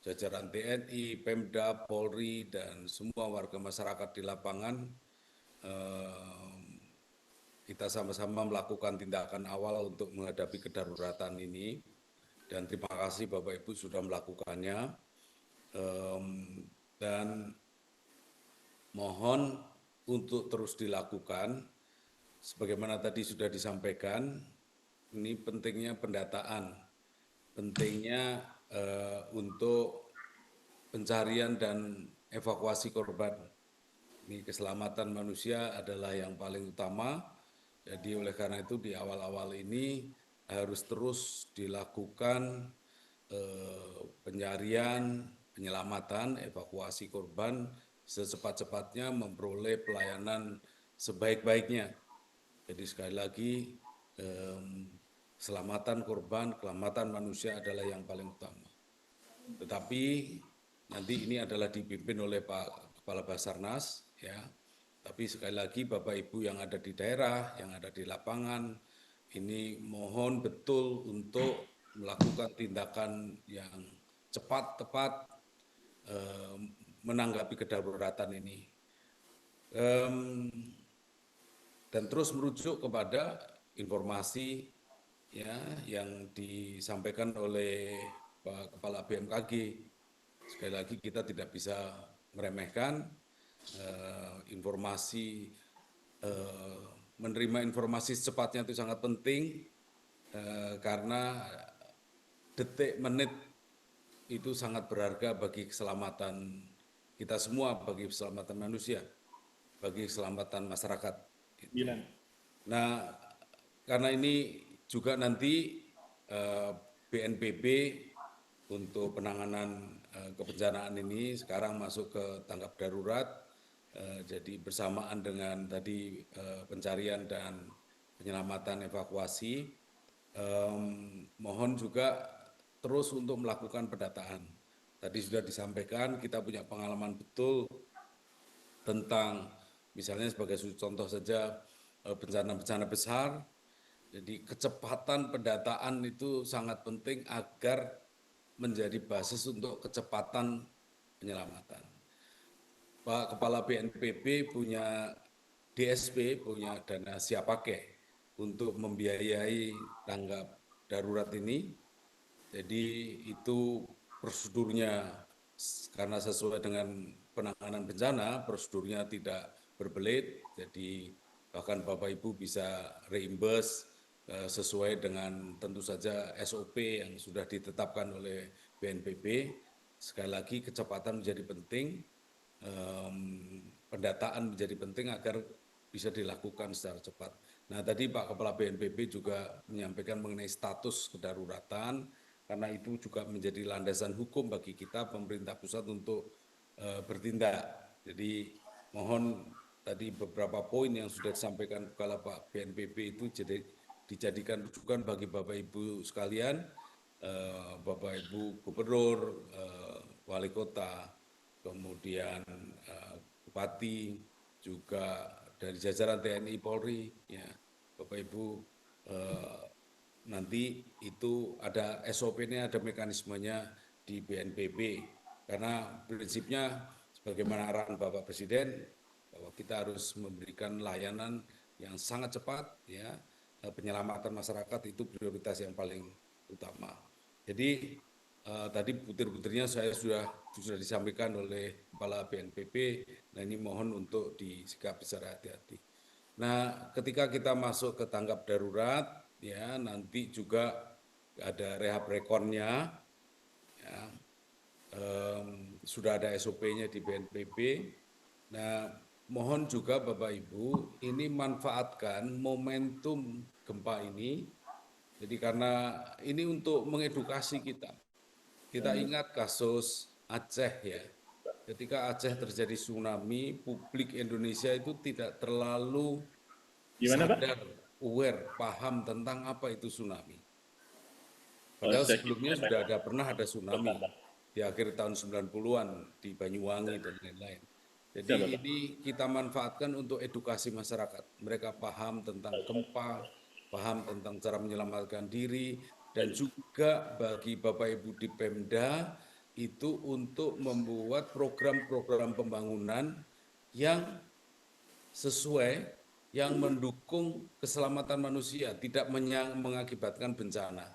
jajaran TNI, Pemda, Polri, dan semua warga masyarakat di lapangan, kita sama-sama melakukan tindakan awal untuk menghadapi kedaruratan ini. Dan terima kasih Bapak Ibu sudah melakukannya. Dan mohon untuk terus dilakukan. Sebagaimana tadi sudah disampaikan, ini pentingnya pendataan, pentingnya untuk pencarian dan evakuasi korban. Ini keselamatan manusia adalah yang paling utama. Jadi oleh karena itu di awal-awal ini harus terus dilakukan pencarian, penyelamatan, evakuasi korban secepat-cepatnya, memperoleh pelayanan sebaik-baiknya. Jadi sekali lagi keselamatan korban, keselamatan manusia adalah yang paling utama. Tetapi nanti ini adalah dipimpin oleh Pak Kepala Basarnas, ya. Tapi sekali lagi Bapak Ibu yang ada di daerah, yang ada di lapangan, ini mohon betul untuk melakukan tindakan yang cepat, tepat, menanggapi kedaruratan ini. Dan terus merujuk kepada informasi ya yang disampaikan oleh Pak Kepala BMKG. Sekali lagi kita tidak bisa meremehkan informasi, menerima informasi secepatnya itu sangat penting karena detik menit itu sangat berharga bagi keselamatan kita semua, bagi keselamatan manusia, bagi keselamatan masyarakat. Nah, karena ini juga nanti BNPB untuk penanganan kebencanaan ini sekarang masuk ke tanggap darurat. Jadi bersamaan dengan tadi pencarian dan penyelamatan evakuasi, mohon juga terus untuk melakukan pendataan. Tadi sudah disampaikan kita punya pengalaman betul tentang misalnya sebagai contoh saja bencana-bencana besar. Jadi kecepatan pendataan itu sangat penting agar menjadi basis untuk kecepatan penyelamatan. Pak Kepala BNPB punya DSP, punya dana siap pakai untuk membiayai tanggap darurat ini. Jadi itu prosedurnya karena sesuai dengan penanganan bencana, prosedurnya tidak berbelit. Jadi bahkan Bapak Ibu bisa reimburse sesuai dengan tentu saja SOP yang sudah ditetapkan oleh BNPB. Sekali lagi kecepatan menjadi penting. Pendataan menjadi penting agar bisa dilakukan secara cepat. Nah tadi Pak Kepala BNPB juga menyampaikan mengenai status kedaruratan, karena itu juga menjadi landasan hukum bagi kita pemerintah pusat untuk bertindak. Jadi mohon tadi beberapa poin yang sudah disampaikan Kepala Pak BNPB itu dijadikan rujukan bagi Bapak Ibu sekalian, Bapak Ibu Gubernur, Wali Kota, kemudian Bupati, juga dari jajaran TNI Polri, ya Bapak Ibu nanti itu ada SOP-nya, ada mekanismenya di BNPB, karena prinsipnya sebagaimana arahan Bapak Presiden bahwa kita harus memberikan layanan yang sangat cepat, ya penyelamatan masyarakat itu prioritas yang paling utama. Jadi tadi butir-butirnya saya sudah disampaikan oleh Kepala BNPB. Nah ini mohon untuk disikapi secara hati-hati. Nah ketika kita masuk ke tanggap darurat, ya nanti juga ada rehab rekonnya, ya, sudah ada SOP-nya di BNPB. Nah mohon juga Bapak Ibu ini manfaatkan momentum gempa ini. Jadi karena ini untuk mengedukasi kita. Kita ingat kasus Aceh ya, ketika Aceh terjadi tsunami, publik Indonesia itu tidak terlalu sadar, aware, paham tentang apa itu tsunami. Padahal sebelumnya sudah pernah ada tsunami di akhir tahun 90-an di Banyuwangi dan lain-lain. Jadi ini kita manfaatkan untuk edukasi masyarakat. Mereka paham tentang gempa, paham tentang cara menyelamatkan diri, dan juga bagi Bapak Ibu di Pemda itu untuk membuat program-program pembangunan yang sesuai, yang mendukung keselamatan manusia, tidak mengakibatkan bencana.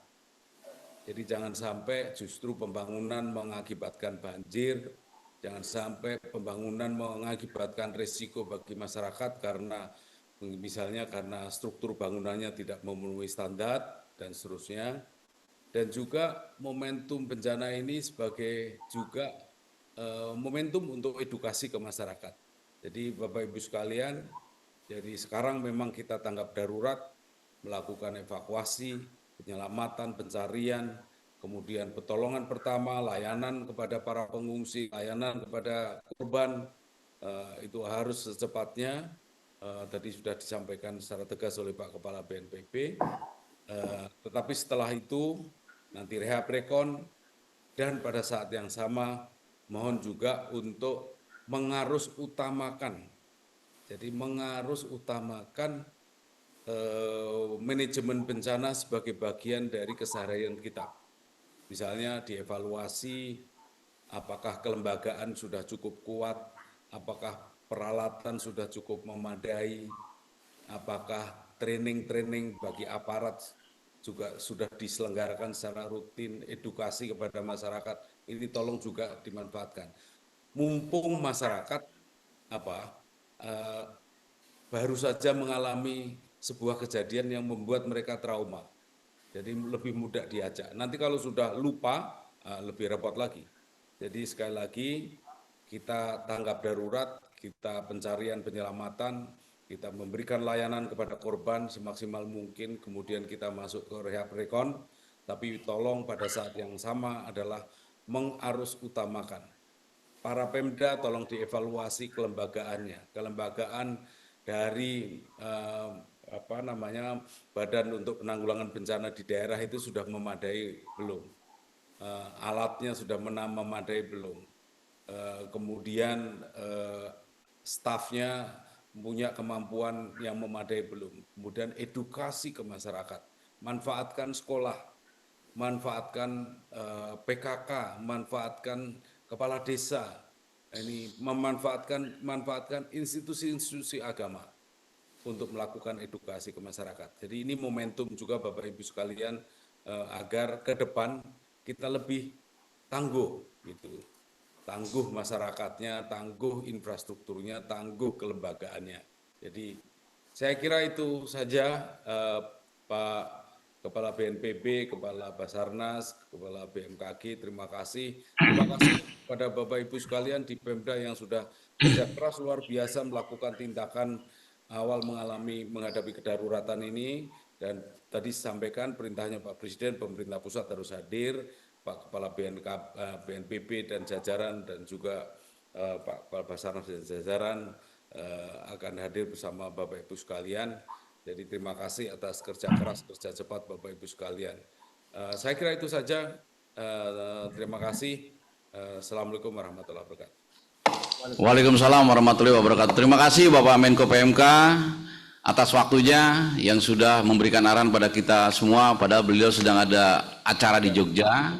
Jadi jangan sampai justru pembangunan mengakibatkan banjir, jangan sampai pembangunan mengakibatkan risiko bagi masyarakat karena misalnya karena struktur bangunannya tidak memenuhi standar dan seterusnya. Dan juga momentum bencana ini sebagai juga momentum untuk edukasi ke masyarakat. Jadi Bapak Ibu sekalian, jadi sekarang memang kita tanggap darurat, melakukan evakuasi, penyelamatan, pencarian, kemudian pertolongan pertama, layanan kepada para pengungsi, layanan kepada korban, itu harus secepatnya. Tadi sudah disampaikan secara tegas oleh Pak Kepala BNPB. Tetapi setelah itu nanti rehab rekon, dan pada saat yang sama mohon juga untuk mengarus utamakan. Jadi mengarus utamakan manajemen bencana sebagai bagian dari keseharian kita. Misalnya dievaluasi apakah kelembagaan sudah cukup kuat, apakah peralatan sudah cukup memadai, apakah training-training bagi aparat juga sudah diselenggarakan secara rutin, edukasi kepada masyarakat, ini tolong juga dimanfaatkan. Mumpung masyarakat baru saja mengalami sebuah kejadian yang membuat mereka trauma, jadi lebih mudah diajak. Nanti kalau sudah lupa, lebih repot lagi. Jadi sekali lagi, kita tanggap darurat, kita pencarian penyelamatan, kita memberikan layanan kepada korban semaksimal mungkin, kemudian kita masuk ke rehab rekon, tapi tolong pada saat yang sama adalah mengarus utamakan. Para Pemda tolong dievaluasi kelembagaannya, kelembagaan dari Badan untuk Penanggulangan Bencana di daerah itu sudah memadai belum? Alatnya sudah memadai belum? Kemudian stafnya punya kemampuan yang memadai belum? Kemudian edukasi ke masyarakat, manfaatkan sekolah, manfaatkan PKK, manfaatkan kepala desa, ini manfaatkan institusi-institusi agama untuk melakukan edukasi ke masyarakat. Jadi ini momentum juga Bapak Ibu sekalian agar ke depan kita lebih tangguh gitu. Tangguh masyarakatnya, tangguh infrastrukturnya, tangguh kelembagaannya. Jadi saya kira itu saja Pak Kepala BNPB, Kepala Basarnas, Kepala BMKG, terima kasih. Terima kasih kepada Bapak Ibu sekalian di Pemda yang sudah kerja keras luar biasa melakukan tindakan awal menghadapi kedaruratan ini. Dan tadi disampaikan perintahnya Pak Presiden, pemerintah pusat harus hadir, Pak Kepala BNPB dan jajaran, dan juga Pak Kepala Basarnas dan jajaran akan hadir bersama Bapak Ibu sekalian. Jadi terima kasih atas kerja keras, kerja cepat Bapak Ibu sekalian. Saya kira itu saja. Terima kasih. Assalamualaikum warahmatullahi wabarakatuh. Waalaikumsalam warahmatullahi wabarakatuh. Terima kasih Bapak Menko PMK atas waktunya yang sudah memberikan arahan pada kita semua, padahal beliau sedang ada acara di Jogja.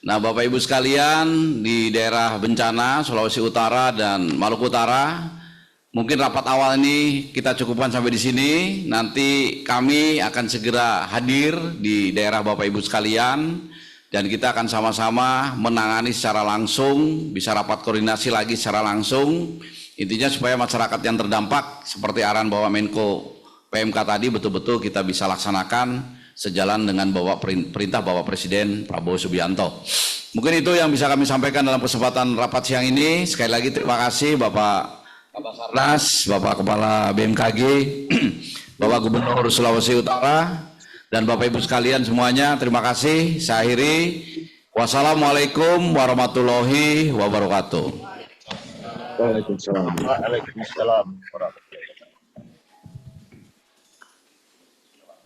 Nah Bapak Ibu sekalian di daerah bencana Sulawesi Utara dan Maluku Utara, mungkin rapat awal ini kita cukupkan sampai di sini. Nanti kami akan segera hadir di daerah Bapak Ibu sekalian dan kita akan sama-sama menangani secara langsung, bisa rapat koordinasi lagi secara langsung. Intinya supaya masyarakat yang terdampak seperti arahan Bapak Menko PMK tadi betul-betul kita bisa laksanakan sejalan dengan perintah Bapak Presiden Prabowo Subianto. Mungkin itu yang bisa kami sampaikan dalam kesempatan rapat siang ini. Sekali lagi terima kasih Bapak Basarnas, Bapak Kepala BMKG, Bapak Gubernur Sulawesi Utara, dan Bapak Ibu sekalian semuanya. Terima kasih. Saya akhiri. Wassalamualaikum warahmatullahi wabarakatuh. Waalaikumsalam. Waalaikumsalam warahmatullahi